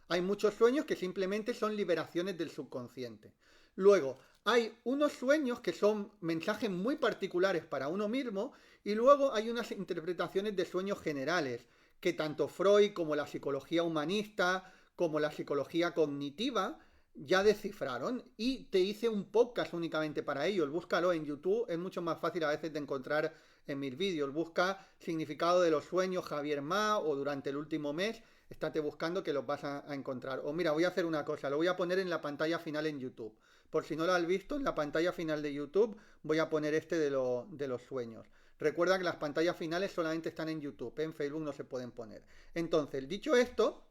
Hay muchos sueños que simplemente son liberaciones del subconsciente. Luego, hay unos sueños que son mensajes muy particulares para uno mismo y luego hay unas interpretaciones de sueños generales que tanto Freud como la psicología humanista como la psicología cognitiva ya descifraron y te hice un podcast únicamente para ellos. Búscalo en YouTube, es mucho más fácil a veces de encontrar en mis vídeos. Busca significado de los sueños Javier Ma o durante el último mes, estate buscando que los vas a encontrar. O mira, voy a hacer una cosa, lo voy a poner en la pantalla final en YouTube. Por si no lo has visto, en la pantalla final de YouTube voy a poner este de los sueños. Recuerda que las pantallas finales solamente están en YouTube, en Facebook no se pueden poner. Entonces, dicho esto,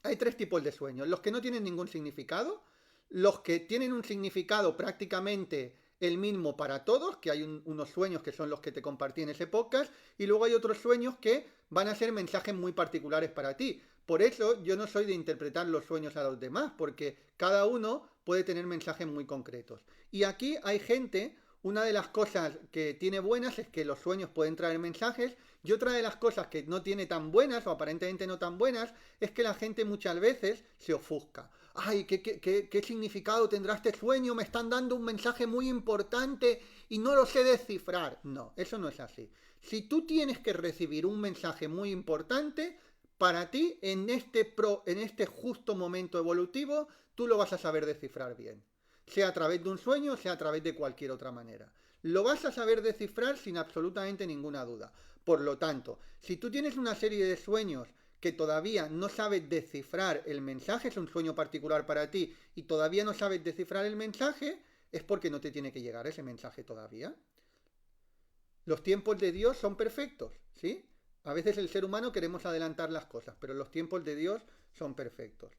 Hay tres tipos de sueños. Los que no tienen ningún significado, los que tienen un significado prácticamente el mismo para todos, que hay unos sueños que son los que te compartí en ese podcast, y luego hay otros sueños que van a ser mensajes muy particulares para ti. Por eso yo no soy de interpretar los sueños a los demás, porque cada uno puede tener mensajes muy concretos. Y aquí hay gente, una de las cosas que tiene buenas es que los sueños pueden traer mensajes, y otra de las cosas que no tiene tan buenas, o aparentemente no tan buenas, es que la gente muchas veces se ofusca. Ay, ¿qué significado tendrá este sueño? Me están dando un mensaje muy importante y no lo sé descifrar. No, eso no es así. Si tú tienes que recibir un mensaje muy importante, para ti, en este justo momento evolutivo, tú lo vas a saber descifrar bien. Sea a través de un sueño, sea a través de cualquier otra manera. Lo vas a saber descifrar sin absolutamente ninguna duda. Por lo tanto, si tú tienes una serie de sueños que todavía no sabes descifrar el mensaje, es un sueño particular para ti y todavía no sabes descifrar el mensaje, es porque no te tiene que llegar ese mensaje todavía. Los tiempos de Dios son perfectos, ¿sí? A veces el ser humano queremos adelantar las cosas, pero los tiempos de Dios son perfectos.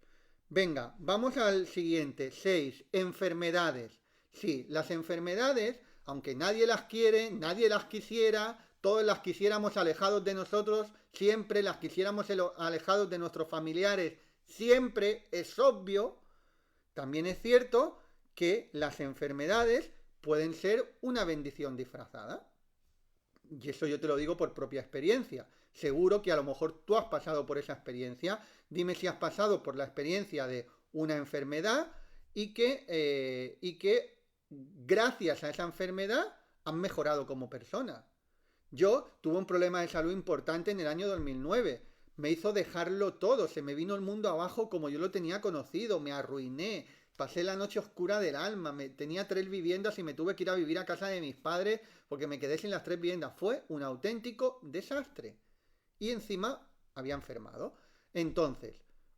Venga, vamos al siguiente, 6, enfermedades. Sí, las enfermedades, aunque nadie las quiere, nadie las quisiera, todos las quisiéramos alejados de nosotros, siempre las quisiéramos alejados de nuestros familiares, siempre es obvio. También es cierto que las enfermedades pueden ser una bendición disfrazada. Y eso yo te lo digo por propia experiencia. Seguro que a lo mejor tú has pasado por esa experiencia. Dime si has pasado por la experiencia de una enfermedad y que gracias a esa enfermedad has mejorado como persona. Yo tuve un problema de salud importante en el año 2009. Me hizo dejarlo todo. Se me vino el mundo abajo como yo lo tenía conocido. Me arruiné. Pasé la noche oscura del alma. Tenía 3 viviendas y me tuve que ir a vivir a casa de mis padres porque me quedé sin las 3 viviendas. Fue un auténtico desastre. Y encima había enfermado. Entonces,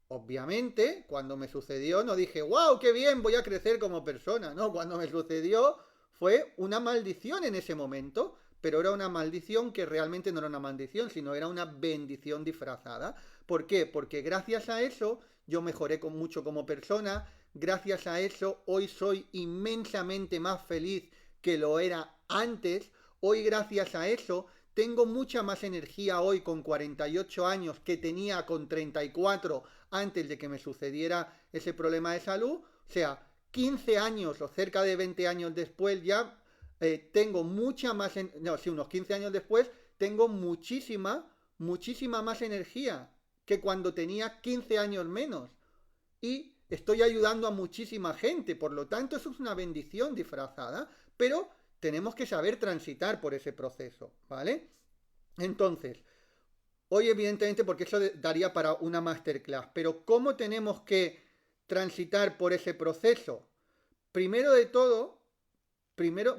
obviamente, cuando me sucedió no dije, ¡wow, qué bien, voy a crecer como persona! No, cuando me sucedió fue una maldición en ese momento, pero era una maldición que realmente no era una maldición, sino era una bendición disfrazada. ¿Por qué? Porque gracias a eso yo mejoré mucho como persona, gracias a eso hoy soy inmensamente más feliz que lo era antes, hoy gracias a eso tengo mucha más energía hoy con 48 años que tenía con 34 antes de que me sucediera ese problema de salud. O sea, 15 años o cerca de 20 años después ya tengo mucha más... unos 15 años después tengo muchísima más energía que cuando tenía 15 años menos. Y estoy ayudando a muchísima gente. Por lo tanto, eso es una bendición disfrazada. Pero tenemos que saber transitar por ese proceso, ¿vale? Entonces, hoy evidentemente, porque eso daría para una masterclass, pero ¿cómo tenemos que transitar por ese proceso? Primero de todo, primero,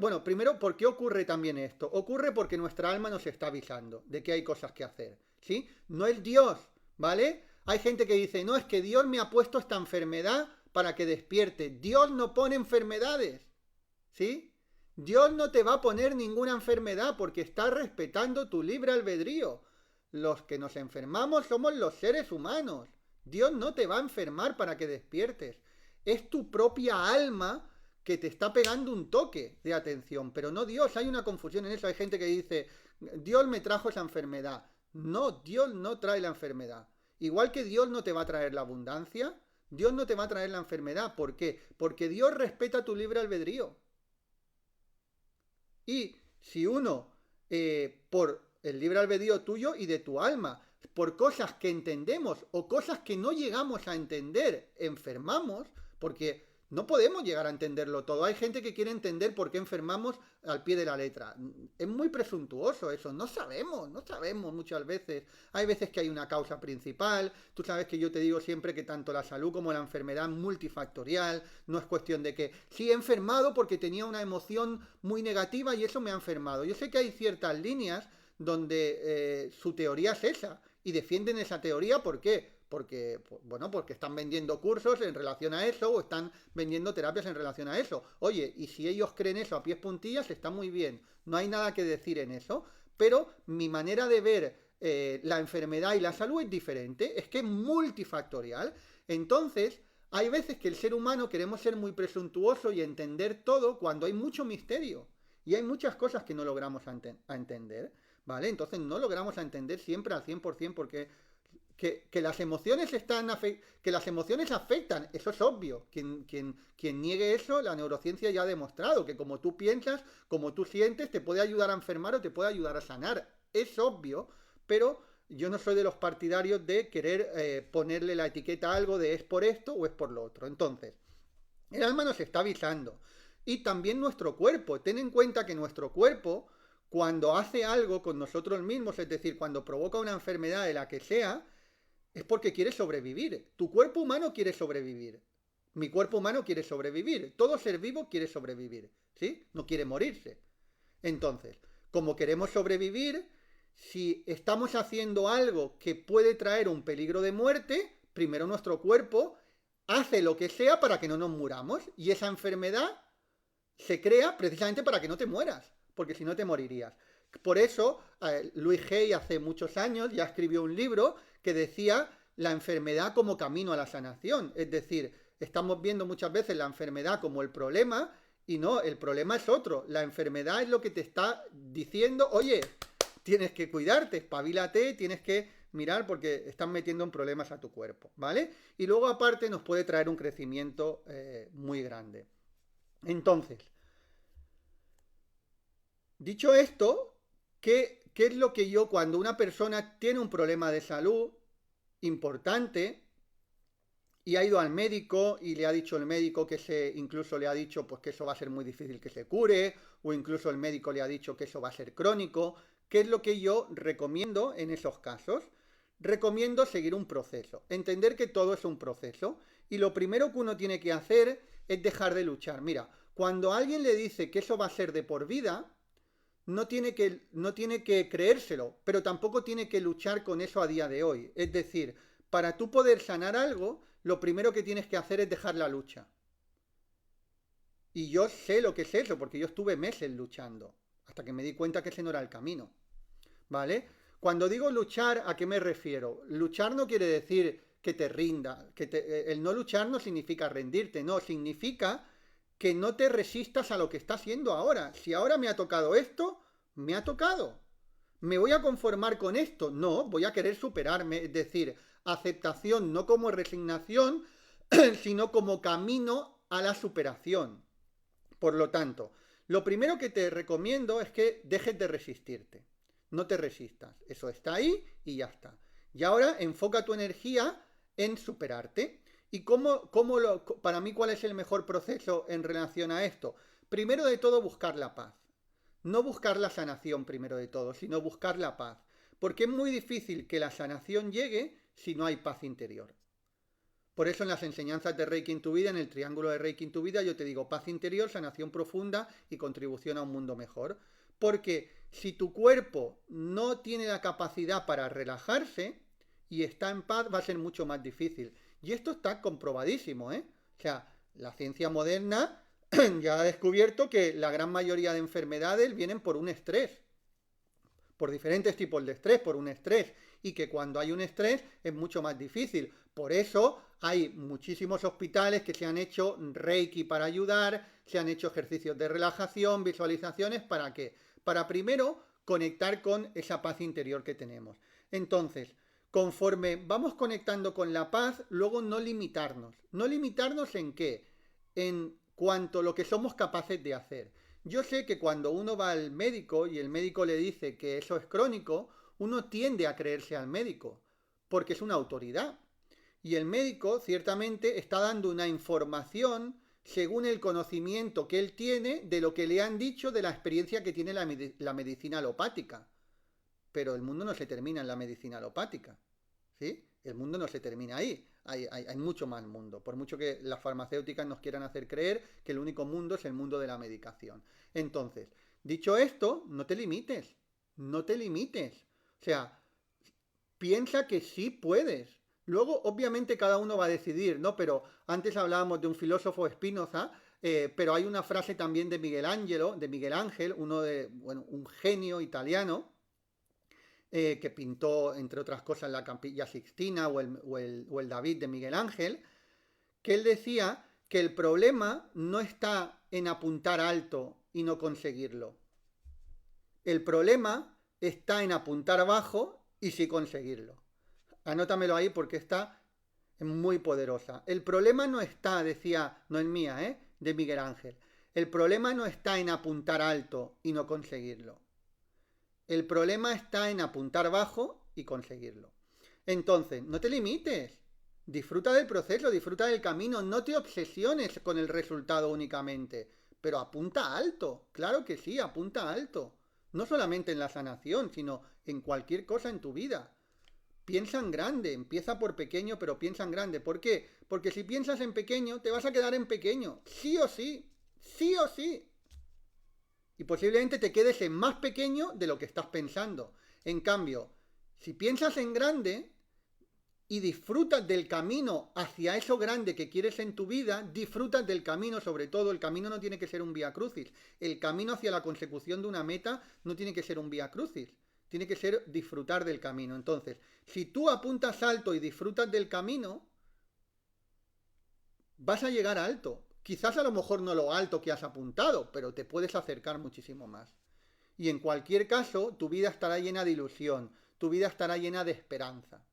¿por qué ocurre también esto? Ocurre porque nuestra alma nos está avisando de que hay cosas que hacer, ¿sí? No es Dios, ¿vale? Hay gente que dice, no, es que Dios me ha puesto esta enfermedad para que despierte. Dios no pone enfermedades, ¿sí? Dios no te va a poner ninguna enfermedad porque está respetando tu libre albedrío. Los que nos enfermamos somos los seres humanos. Dios no te va a enfermar para que despiertes. Es tu propia alma que te está pegando un toque de atención, pero no Dios. Hay una confusión en eso. Hay gente que dice, Dios me trajo esa enfermedad. No, Dios no trae la enfermedad. Igual que Dios no te va a traer la abundancia, Dios no te va a traer la enfermedad. ¿Por qué? Porque Dios respeta tu libre albedrío. Y si uno, por el libre albedrío tuyo y de tu alma, por cosas que entendemos o cosas que no llegamos a entender, enfermamos, porque no podemos llegar a entenderlo todo. Hay gente que quiere entender por qué enfermamos al pie de la letra. Es muy presuntuoso eso. No sabemos muchas veces. Hay veces que hay una causa principal. Tú sabes que yo te digo siempre que tanto la salud como la enfermedad es multifactorial. No es cuestión de que sí he enfermado porque tenía una emoción muy negativa y eso me ha enfermado. Yo sé que hay ciertas líneas donde su teoría es esa y defienden esa teoría. ¿Por qué? Porque están vendiendo cursos en relación a eso o están vendiendo terapias en relación a eso. Oye, y si ellos creen eso a pies puntillas, está muy bien. No hay nada que decir en eso. Pero mi manera de ver la enfermedad y la salud es diferente, es que es multifactorial. Entonces, hay veces que el ser humano queremos ser muy presuntuoso y entender todo cuando hay mucho misterio. Y hay muchas cosas que no logramos a entender, ¿vale? Entonces no logramos a entender siempre al 100% porque que las emociones que las emociones afectan, eso es obvio. Quien niegue eso, la neurociencia ya ha demostrado que como tú piensas, como tú sientes, te puede ayudar a enfermar o te puede ayudar a sanar. Es obvio, pero yo no soy de los partidarios de querer ponerle la etiqueta a algo de es por esto o es por lo otro. Entonces, el alma nos está avisando. Y también nuestro cuerpo. Ten en cuenta que nuestro cuerpo, cuando hace algo con nosotros mismos, es decir, cuando provoca una enfermedad de la que sea, es porque quiere sobrevivir. Tu cuerpo humano quiere sobrevivir. Mi cuerpo humano quiere sobrevivir. Todo ser vivo quiere sobrevivir. ¿Sí? No quiere morirse. Entonces, como queremos sobrevivir, si estamos haciendo algo que puede traer un peligro de muerte, primero nuestro cuerpo hace lo que sea para que no nos muramos. Y esa enfermedad se crea precisamente para que no te mueras. Porque si no te morirías. Por eso, Louis Hay hace muchos años ya escribió un libro que decía la enfermedad como camino a la sanación. Es decir, estamos viendo muchas veces la enfermedad como el problema y no, el problema es otro. La enfermedad es lo que te está diciendo, oye, tienes que cuidarte, espabilate, tienes que mirar porque están metiendo en problemas a tu cuerpo, ¿vale? Y luego aparte nos puede traer un crecimiento muy grande. Entonces, dicho esto, ¿qué es lo que yo, cuando una persona tiene un problema de salud importante y ha ido al médico y le ha dicho el médico incluso le ha dicho pues que eso va a ser muy difícil que se cure, o incluso el médico le ha dicho que eso va a ser crónico, ¿qué es lo que yo recomiendo en esos casos? Recomiendo seguir un proceso, entender que todo es un proceso y lo primero que uno tiene que hacer es dejar de luchar. Mira, cuando alguien le dice que eso va a ser de por vida, no tiene que creérselo, pero tampoco tiene que luchar con eso a día de hoy. Es decir, para tú poder sanar algo, lo primero que tienes que hacer es dejar la lucha. Y yo sé lo que es eso, porque yo estuve meses luchando, hasta que me di cuenta que ese no era el camino. ¿Vale? Cuando digo luchar, ¿a qué me refiero? Luchar no quiere decir que te rinda. El no luchar no significa rendirte, no, significa que no te resistas a lo que está haciendo ahora. Si ahora me ha tocado esto, me ha tocado. ¿Me voy a conformar con esto? No, voy a querer superarme. Es decir, aceptación no como resignación, sino como camino a la superación. Por lo tanto, lo primero que te recomiendo es que dejes de resistirte. No te resistas. Eso está ahí y ya está. Y ahora enfoca tu energía en superarte. ¿Y para mí cuál es el mejor proceso en relación a esto? Primero de todo, buscar la paz. No buscar la sanación primero de todo, sino buscar la paz. Porque es muy difícil que la sanación llegue si no hay paz interior. Por eso en las enseñanzas de Reiki en tu vida, en el triángulo de Reiki en tu vida, yo te digo paz interior, sanación profunda y contribución a un mundo mejor. Porque si tu cuerpo no tiene la capacidad para relajarse y está en paz, va a ser mucho más difícil. Y esto está comprobadísimo, ¿eh? O sea, la ciencia moderna ya ha descubierto que la gran mayoría de enfermedades vienen por un estrés. Por diferentes tipos de estrés, por un estrés. Y que cuando hay un estrés es mucho más difícil. Por eso hay muchísimos hospitales que se han hecho Reiki para ayudar, se han hecho ejercicios de relajación, visualizaciones, ¿para qué? Para primero conectar con esa paz interior que tenemos. Entonces, conforme vamos conectando con la paz, luego no limitarnos. ¿No limitarnos en qué? En cuanto a lo que somos capaces de hacer. Yo sé que cuando uno va al médico y el médico le dice que eso es crónico, uno tiende a creerse al médico, porque es una autoridad. Y el médico ciertamente está dando una información según el conocimiento que él tiene de lo que le han dicho de la experiencia que tiene la medicina alopática. Pero el mundo no se termina en la medicina alopática, ¿sí? El mundo no se termina ahí. Hay mucho más mundo. Por mucho que las farmacéuticas nos quieran hacer creer que el único mundo es el mundo de la medicación. Entonces, dicho esto, no te limites. No te limites. O sea, piensa que sí puedes. Luego, obviamente, cada uno va a decidir, ¿no? Pero antes hablábamos de un filósofo Spinoza, pero hay una frase también de Miguel Ángel, un genio italiano, que pintó, entre otras cosas, la Capilla Sixtina o el David de Miguel Ángel, que él decía que el problema no está en apuntar alto y no conseguirlo. El problema está en apuntar bajo y sí conseguirlo. Anótamelo ahí porque está muy poderosa. El problema no está, decía, no es mía, de Miguel Ángel. El problema no está en apuntar alto y no conseguirlo. El problema está en apuntar bajo y conseguirlo. Entonces, no te limites. Disfruta del proceso, disfruta del camino. No te obsesiones con el resultado únicamente. Pero apunta alto. Claro que sí, apunta alto. No solamente en la sanación, sino en cualquier cosa en tu vida. Piensa en grande, empieza por pequeño, pero piensa en grande. ¿Por qué? Porque si piensas en pequeño, te vas a quedar en pequeño. Sí o sí. Sí o sí. Y posiblemente te quedes en más pequeño de lo que estás pensando. En cambio, si piensas en grande y disfrutas del camino hacia eso grande que quieres en tu vida, disfrutas del camino, sobre todo. El camino no tiene que ser un vía crucis. El camino hacia la consecución de una meta no tiene que ser un vía crucis. Tiene que ser disfrutar del camino. Entonces, si tú apuntas alto y disfrutas del camino, vas a llegar alto. Quizás a lo mejor no lo alto que has apuntado, pero te puedes acercar muchísimo más. Y en cualquier caso, tu vida estará llena de ilusión, tu vida estará llena de esperanza.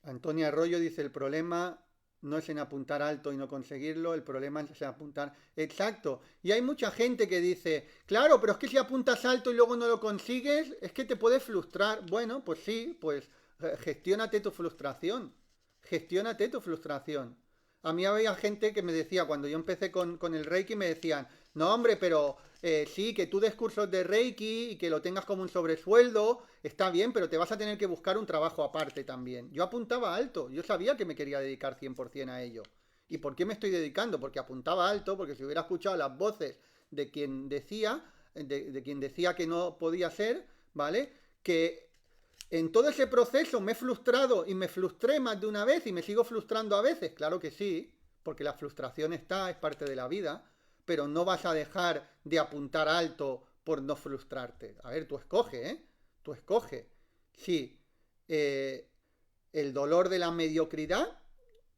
Antonia Arroyo dice, el problema no es en apuntar alto y no conseguirlo, el problema es en apuntar... Exacto. Y hay mucha gente que dice, claro, pero es que si apuntas alto y luego no lo consigues, es que te puedes frustrar. Bueno, pues sí, pues gestiónate tu frustración. Gestiónate tu frustración. A mí había gente que me decía, cuando yo empecé con el Reiki, me decían, no hombre, pero sí, que tú des cursos de Reiki y que lo tengas como un sobresueldo, está bien, pero te vas a tener que buscar un trabajo aparte también. Yo apuntaba alto, yo sabía que me quería dedicar 100% a ello. ¿Y por qué me estoy dedicando? Porque apuntaba alto, porque si hubiera escuchado las voces de quien decía, de quien decía que no podía ser, ¿vale? Que en todo ese proceso me he frustrado y me frustré más de una vez y me sigo frustrando a veces, claro que sí, porque la frustración está, es parte de la vida, pero no vas a dejar de apuntar alto por no frustrarte. A ver, tú escoge, ¿eh? Tú escoge. Sí, el dolor de la mediocridad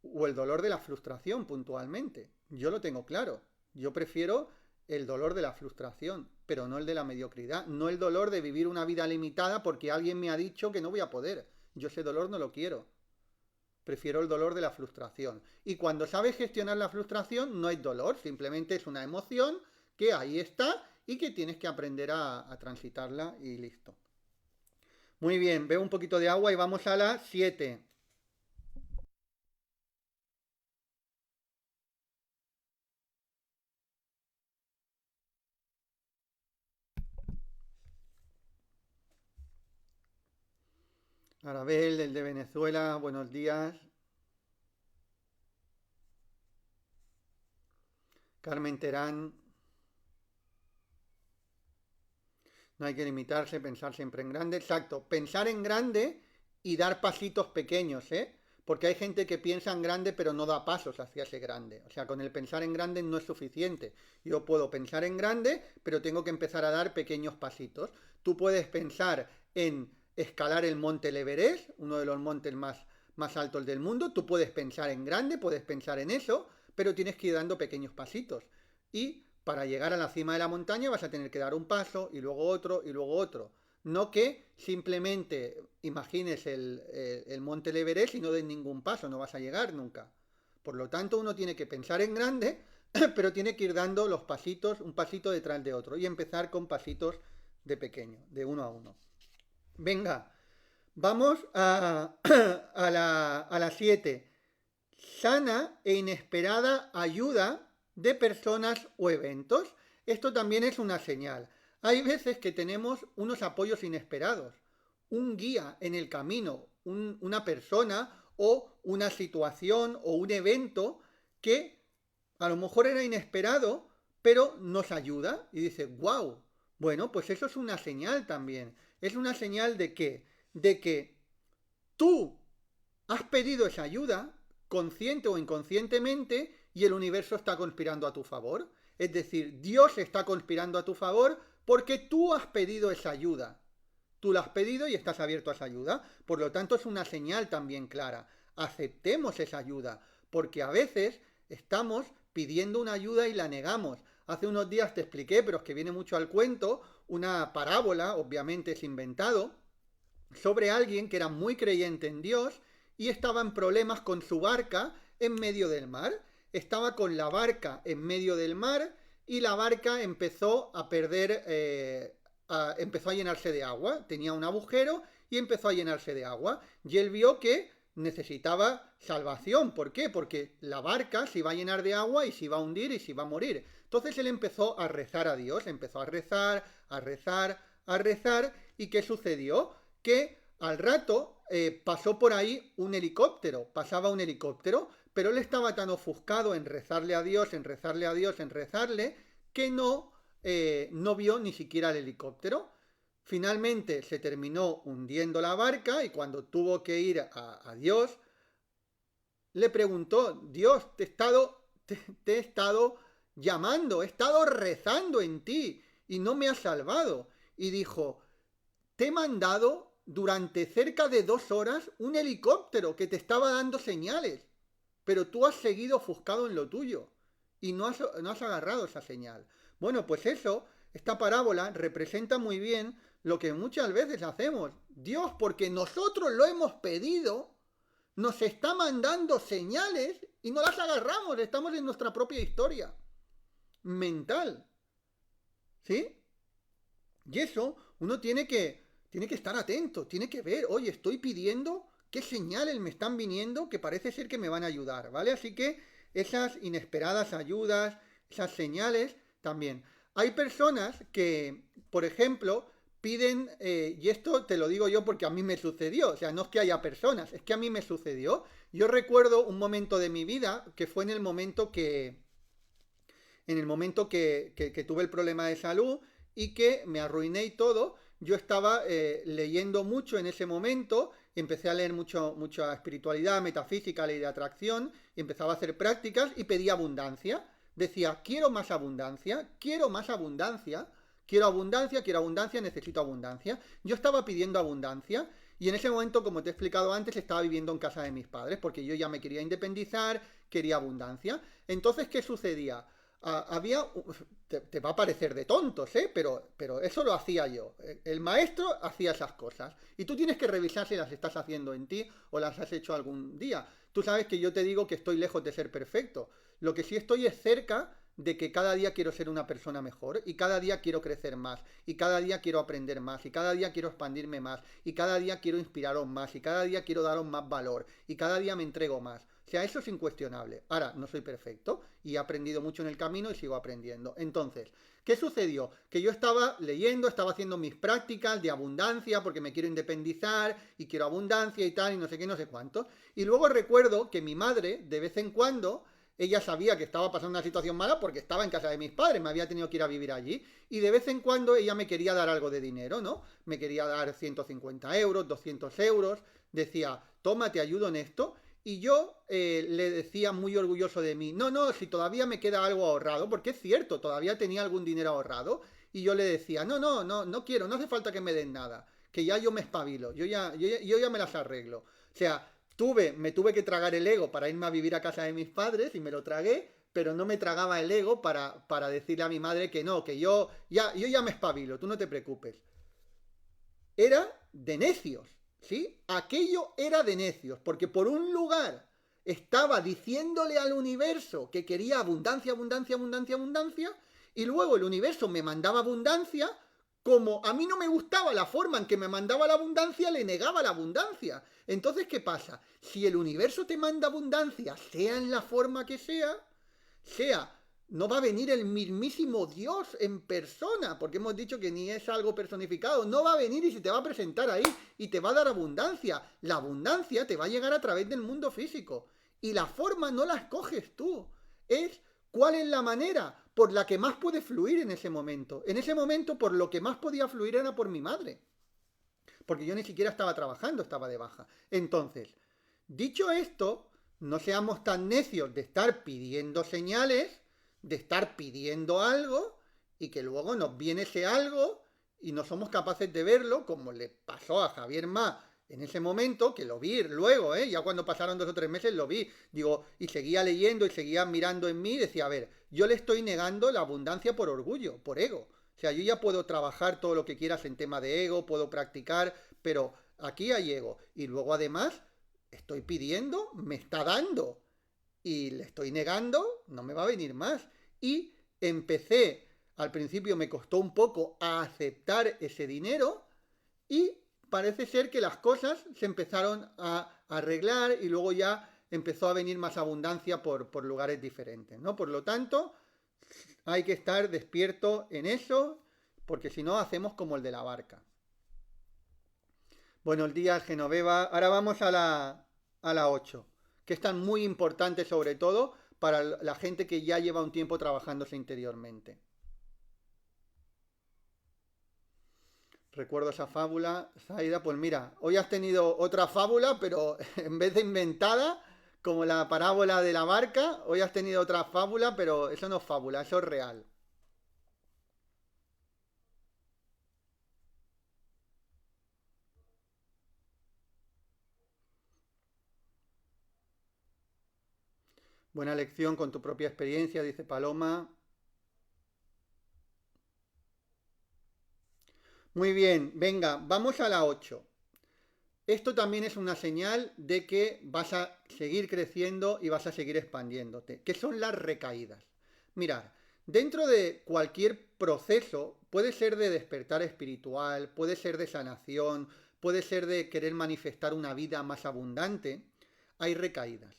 o el dolor de la frustración puntualmente. Yo lo tengo claro. Yo prefiero el dolor de la frustración, pero no el de la mediocridad, no el dolor de vivir una vida limitada porque alguien me ha dicho que no voy a poder. Yo ese dolor no lo quiero. Prefiero el dolor de la frustración. Y cuando sabes gestionar la frustración, no hay dolor, simplemente es una emoción que ahí está y que tienes que aprender a transitarla y listo. Muy bien, bebo un poquito de agua y vamos a la 7. Arabel, el de Venezuela, buenos días. Carmen Terán, no hay que limitarse, pensar siempre en grande. Exacto, pensar en grande y dar pasitos pequeños, ¿eh? Porque hay gente que piensa en grande pero no da pasos hacia ese grande. O sea, con el pensar en grande no es suficiente. Yo puedo pensar en grande, pero tengo que empezar a dar pequeños pasitos. Tú puedes pensar en escalar el monte Everest, uno de los montes más altos del mundo. Tú puedes pensar en grande, puedes pensar en eso, pero tienes que ir dando pequeños pasitos. Y para llegar a la cima de la montaña vas a tener que dar un paso y luego otro y luego otro. No que simplemente imagines el monte Everest y no des ningún paso, no vas a llegar nunca. Por lo tanto, uno tiene que pensar en grande, pero tiene que ir dando los pasitos, un pasito detrás de otro, y empezar con pasitos de pequeño, de uno a uno. Venga, vamos a la 7. Sana e inesperada ayuda de personas o eventos. Esto también es una señal. Hay veces que tenemos unos apoyos inesperados, un guía en el camino, una persona o una situación o un evento que a lo mejor era inesperado, pero nos ayuda y dice, wow, bueno, pues eso es una señal también. Es una señal de que, tú has pedido esa ayuda, consciente o inconscientemente, y el universo está conspirando a tu favor. Es decir, Dios está conspirando a tu favor porque tú has pedido esa ayuda. Tú la has pedido y estás abierto a esa ayuda. Por lo tanto, es una señal también clara. Aceptemos esa ayuda, porque a veces estamos pidiendo una ayuda y la negamos. Hace unos días te expliqué, pero es que viene mucho al cuento, una parábola, obviamente es inventado, sobre alguien que era muy creyente en Dios y estaba en problemas con su barca en medio del mar. Estaba con la barca en medio del mar y la barca empezó a perder, empezó a llenarse de agua. Tenía un agujero y empezó a llenarse de agua. Y él vio que necesitaba salvación. ¿Por qué? Porque la barca se iba a llenar de agua y se iba a hundir y se iba a morir. Entonces él empezó a rezar a Dios, empezó a rezar, a rezar, a rezar. ¿Y qué sucedió? Que al rato pasó por ahí un helicóptero, pasaba un helicóptero, pero él estaba tan ofuscado en rezarle a Dios, en rezarle a Dios, en rezarle, que no vio ni siquiera el helicóptero. Finalmente se terminó hundiendo la barca y cuando tuvo que ir a Dios, le preguntó, Dios, te he estado llamando, he estado rezando en ti y no me has salvado. Y dijo, te he mandado durante cerca de 2 horas un helicóptero que te estaba dando señales, pero tú has seguido ofuscado en lo tuyo y no has agarrado esa señal. Bueno, pues esta parábola representa muy bien lo que muchas veces hacemos. Dios, porque nosotros lo hemos pedido, nos está mandando señales y no las agarramos, estamos en nuestra propia historia mental. ¿Sí? Y eso uno tiene que estar atento, tiene que ver, oye, estoy pidiendo qué señales me están viniendo que parece ser que me van a ayudar, ¿vale? Así que esas inesperadas ayudas, esas señales también. Hay personas que, por ejemplo, piden, y esto te lo digo yo porque a mí me sucedió, o sea, no es que haya personas, es que a mí me sucedió. Yo recuerdo un momento de mi vida que fue en el momento que tuve el problema de salud y que me arruiné y todo. Yo estaba leyendo mucho en ese momento, empecé a leer mucha espiritualidad, metafísica, ley de atracción, y empezaba a hacer prácticas y pedía abundancia. Decía, quiero más abundancia, quiero más abundancia, quiero abundancia, necesito abundancia. Yo estaba pidiendo abundancia y en ese momento, como te he explicado antes, estaba viviendo en casa de mis padres porque yo ya me quería independizar, quería abundancia. Entonces, ¿qué sucedía? Te va a parecer de tontos, pero eso lo hacía yo. El maestro hacía esas cosas. Y tú tienes que revisar si las estás haciendo en ti o las has hecho algún día. Tú sabes que yo te digo que estoy lejos de ser perfecto. Lo que sí estoy es cerca de que cada día quiero ser una persona mejor y cada día quiero crecer más y cada día quiero aprender más y cada día quiero expandirme más y cada día quiero inspiraros más y cada día quiero daros más valor y cada día me entrego más. O sea, eso es incuestionable. Ahora, no soy perfecto y he aprendido mucho en el camino y sigo aprendiendo. Entonces, ¿qué sucedió? Que yo estaba leyendo, estaba haciendo mis prácticas de abundancia porque me quiero independizar y quiero abundancia y tal y no sé qué, no sé cuánto. Y luego recuerdo que mi madre, de vez en cuando, ella sabía que estaba pasando una situación mala porque estaba en casa de mis padres, me había tenido que ir a vivir allí. Y de vez en cuando ella me quería dar algo de dinero, ¿no? Me quería dar 150 euros, 200 euros. Decía, toma, te ayudo en esto. Y yo le decía muy orgulloso de mí, no, si todavía me queda algo ahorrado, porque es cierto, todavía tenía algún dinero ahorrado, y yo le decía, no quiero, no hace falta que me den nada, que ya yo me espabilo, yo ya me las arreglo. O sea, me tuve que tragar el ego para irme a vivir a casa de mis padres, y me lo tragué, pero no me tragaba el ego para decirle a mi madre que no, que yo ya me espabilo, tú no te preocupes. Era de necios. ¿Sí? Aquello era de necios, porque por un lugar estaba diciéndole al universo que quería abundancia, abundancia, abundancia, abundancia, y luego el universo me mandaba abundancia, como a mí no me gustaba la forma en que me mandaba la abundancia, le negaba la abundancia. Entonces, ¿qué pasa? Si el universo te manda abundancia, sea en la forma que sea, no va a venir el mismísimo Dios en persona, porque hemos dicho que ni es algo personificado, no va a venir y se te va a presentar ahí y te va a dar abundancia. La abundancia te va a llegar a través del mundo físico y la forma no la escoges tú, es cuál es la manera por la que más puede fluir en ese momento. En ese momento por lo que más podía fluir era por mi madre, porque yo ni siquiera estaba trabajando, estaba de baja. Entonces, dicho esto, no seamos tan necios de estar pidiendo señales de estar pidiendo algo y que luego nos viene ese algo y no somos capaces de verlo, como le pasó a Javier Má en ese momento, que lo vi luego, ya cuando pasaron 2 o 3 meses lo vi, digo, y seguía leyendo y seguía mirando en mí y decía, a ver, yo le estoy negando la abundancia por orgullo, por ego. O sea, yo ya puedo trabajar todo lo que quieras en tema de ego, puedo practicar, pero aquí hay ego. Y luego además estoy pidiendo, me está dando. Y le estoy negando, no me va a venir más. Y empecé, al principio me costó un poco a aceptar ese dinero y parece ser que las cosas se empezaron a arreglar y luego ya empezó a venir más abundancia por lugares diferentes, ¿no? Por lo tanto, hay que estar despierto en eso, porque si no hacemos como el de la barca. Buenos días, Genoveva. Ahora vamos a la 8, que es tan muy importante sobre todo para la gente que ya lleva un tiempo trabajándose interiormente. Recuerdo esa fábula, Zaida, pues mira, hoy has tenido otra fábula, pero en vez de inventada, como la parábola de la barca, hoy has tenido otra fábula, pero eso no es fábula, eso es real. Buena lección con tu propia experiencia, dice Paloma. Muy bien, venga, vamos a la 8. Esto también es una señal de que vas a seguir creciendo y vas a seguir expandiéndote, que son las recaídas. Mirad, dentro de cualquier proceso, puede ser de despertar espiritual, puede ser de sanación, puede ser de querer manifestar una vida más abundante, hay recaídas.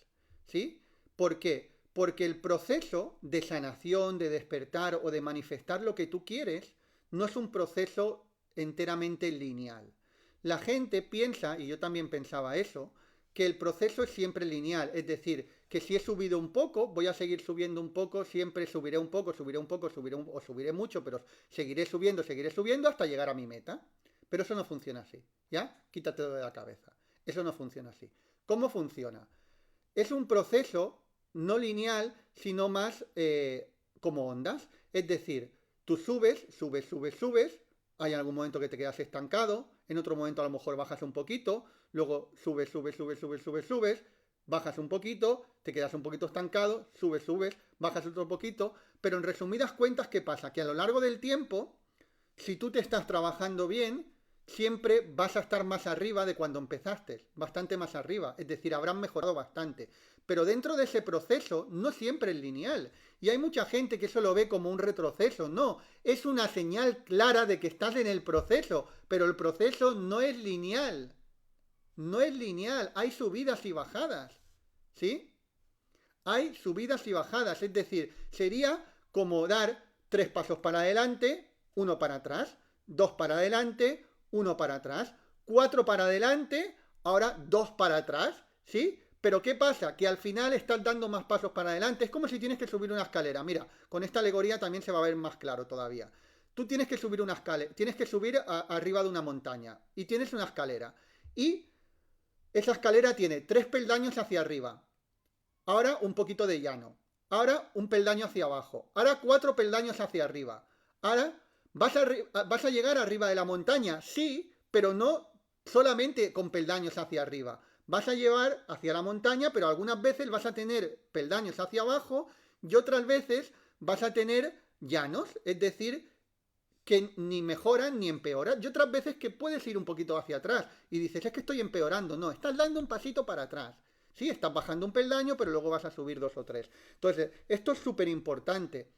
¿Sí? ¿Por qué? Porque el proceso de sanación, de despertar o de manifestar lo que tú quieres, no es un proceso enteramente lineal. La gente piensa, y yo también pensaba eso, que el proceso es siempre lineal, es decir, que si he subido un poco, voy a seguir subiendo un poco, siempre subiré un poco, o subiré mucho, pero seguiré subiendo hasta llegar a mi meta. Pero eso no funciona así, ¿ya? Quítatelo de la cabeza. Eso no funciona así. ¿Cómo funciona? Es un proceso no lineal, sino más como ondas. Es decir, tú subes, hay algún momento que te quedas estancado, en otro momento a lo mejor bajas un poquito, luego subes, bajas un poquito, te quedas un poquito estancado, subes, bajas otro poquito, pero en resumidas cuentas, ¿qué pasa? Que a lo largo del tiempo, si tú te estás trabajando bien, siempre vas a estar más arriba de cuando empezaste, bastante más arriba, es decir, habrán mejorado bastante. Pero dentro de ese proceso no siempre es lineal. Y hay mucha gente que eso lo ve como un retroceso. No, es una señal clara de que estás en el proceso, pero el proceso no es lineal. No es lineal, hay subidas y bajadas. ¿Sí? Hay subidas y bajadas, es decir, sería como dar 3 pasos para adelante, 1 para atrás, 2 para adelante, 1 para atrás, 4 para adelante, ahora 2 para atrás, ¿sí? Pero ¿qué pasa? Que al final estás dando más pasos para adelante. Es como si tienes que subir una escalera. Mira, con esta alegoría también se va a ver más claro todavía. Tú tienes que subir una escalera, tienes que subir arriba de una montaña y tienes una escalera. Y esa escalera tiene 3 peldaños hacia arriba. Ahora un poquito de llano. Ahora un peldaño hacia abajo. Ahora 4 peldaños hacia arriba. Ahora vas a llegar arriba de la montaña, sí, pero no solamente con peldaños hacia arriba. Vas a llevar hacia la montaña, pero algunas veces vas a tener peldaños hacia abajo y otras veces vas a tener llanos, es decir, que ni mejoran ni empeoran. Y otras veces que puedes ir un poquito hacia atrás y dices, es que estoy empeorando. No, estás dando un pasito para atrás. Sí, estás bajando un peldaño, pero luego vas a subir 2 o 3. Entonces, esto es súper importante.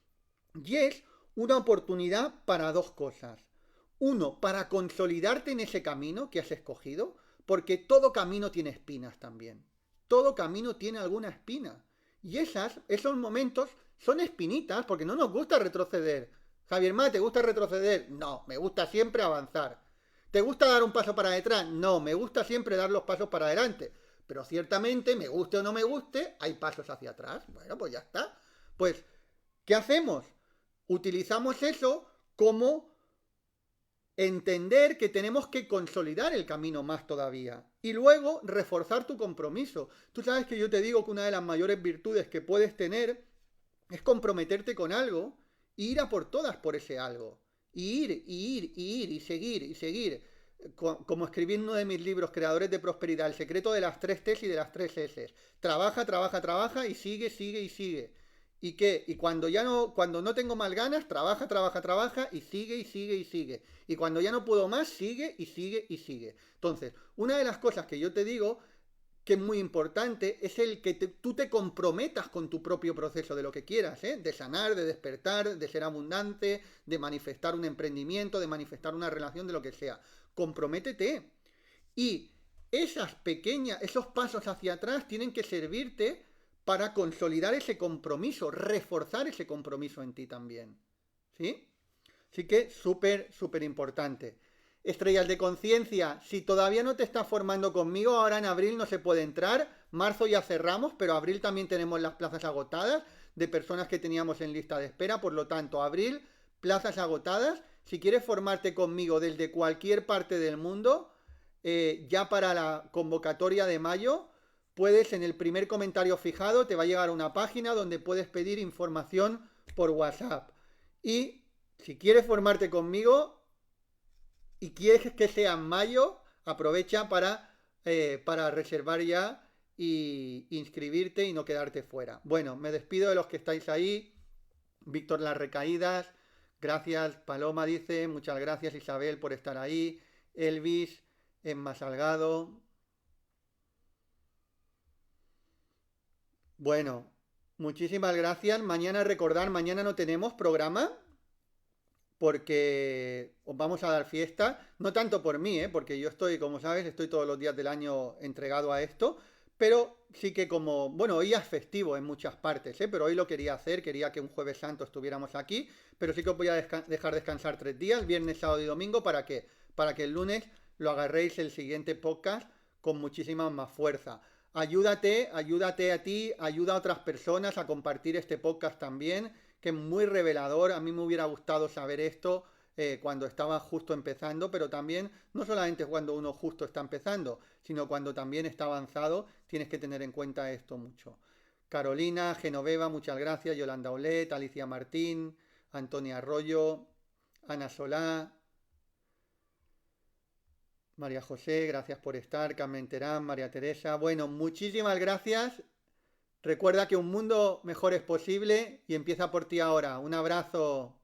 Y es una oportunidad para 2 cosas. Uno, para consolidarte en ese camino que has escogido, porque todo camino tiene espinas también. Todo camino tiene alguna espina. Y esos momentos son espinitas, porque no nos gusta retroceder. Javier Má, ¿te gusta retroceder? No, me gusta siempre avanzar. ¿Te gusta dar un paso para detrás? No, me gusta siempre dar los pasos para adelante. Pero ciertamente, me guste o no me guste, hay pasos hacia atrás. Bueno, pues ya está. Pues, ¿qué hacemos? Utilizamos eso como entender que tenemos que consolidar el camino más todavía y luego reforzar tu compromiso. Tú sabes que yo te digo que una de las mayores virtudes que puedes tener es comprometerte con algo e ir a por todas por ese algo. Y ir, y seguir, y seguir. Como escribí en uno de mis libros, Creadores de Prosperidad, el secreto de las 3 T's y de las 3 S. Trabaja, trabaja, trabaja y sigue, sigue y sigue. ¿Y qué? Y cuando no tengo más ganas, trabaja, trabaja, trabaja y sigue y sigue y sigue. Y cuando ya no puedo más, sigue y sigue y sigue. Entonces, una de las cosas que yo te digo que es muy importante es el que tú te comprometas con tu propio proceso de lo que quieras, ¿eh? De sanar, de despertar, de ser abundante, de manifestar un emprendimiento, de manifestar una relación, de lo que sea. Comprométete. Y esos pasos hacia atrás tienen que servirte para consolidar ese compromiso, reforzar ese compromiso en ti también. ¿Sí? Así que súper, súper importante. Estrellas de conciencia, si todavía no te estás formando conmigo, ahora en abril no se puede entrar, marzo ya cerramos, pero abril también tenemos las plazas agotadas de personas que teníamos en lista de espera, por lo tanto, abril, plazas agotadas. Si quieres formarte conmigo desde cualquier parte del mundo, ya para la convocatoria de mayo, puedes en el primer comentario fijado, te va a llegar a una página donde puedes pedir información por WhatsApp. Y si quieres formarte conmigo y quieres que sea en mayo, aprovecha para reservar ya y inscribirte y no quedarte fuera. Bueno, me despido de los que estáis ahí. Víctor Las Recaídas, gracias. Paloma dice, muchas gracias Isabel por estar ahí. Elvis, Emma Salgado. Bueno, muchísimas gracias. Mañana no tenemos programa porque os vamos a dar fiesta, no tanto por mí, porque yo estoy, como sabes, estoy todos los días del año entregado a esto, pero sí que bueno, hoy es festivo en muchas partes, pero hoy lo quería hacer, quería que un Jueves Santo estuviéramos aquí, pero sí que os voy a dejar descansar 3 días, viernes, sábado y domingo, ¿para qué? Para que el lunes lo agarréis el siguiente podcast con muchísima más fuerza. Ayúdate a ti, ayuda a otras personas a compartir este podcast también, que es muy revelador. A mí me hubiera gustado saber esto cuando estaba justo empezando, pero también no solamente cuando uno justo está empezando, sino cuando también está avanzado, tienes que tener en cuenta esto mucho. Carolina, Genoveva, muchas gracias. Yolanda Olet, Alicia Martín, Antonia Arroyo, Ana Solá, María José, gracias por estar. Carmen Terán, María Teresa. Bueno, muchísimas gracias. Recuerda que un mundo mejor es posible y empieza por ti ahora. Un abrazo.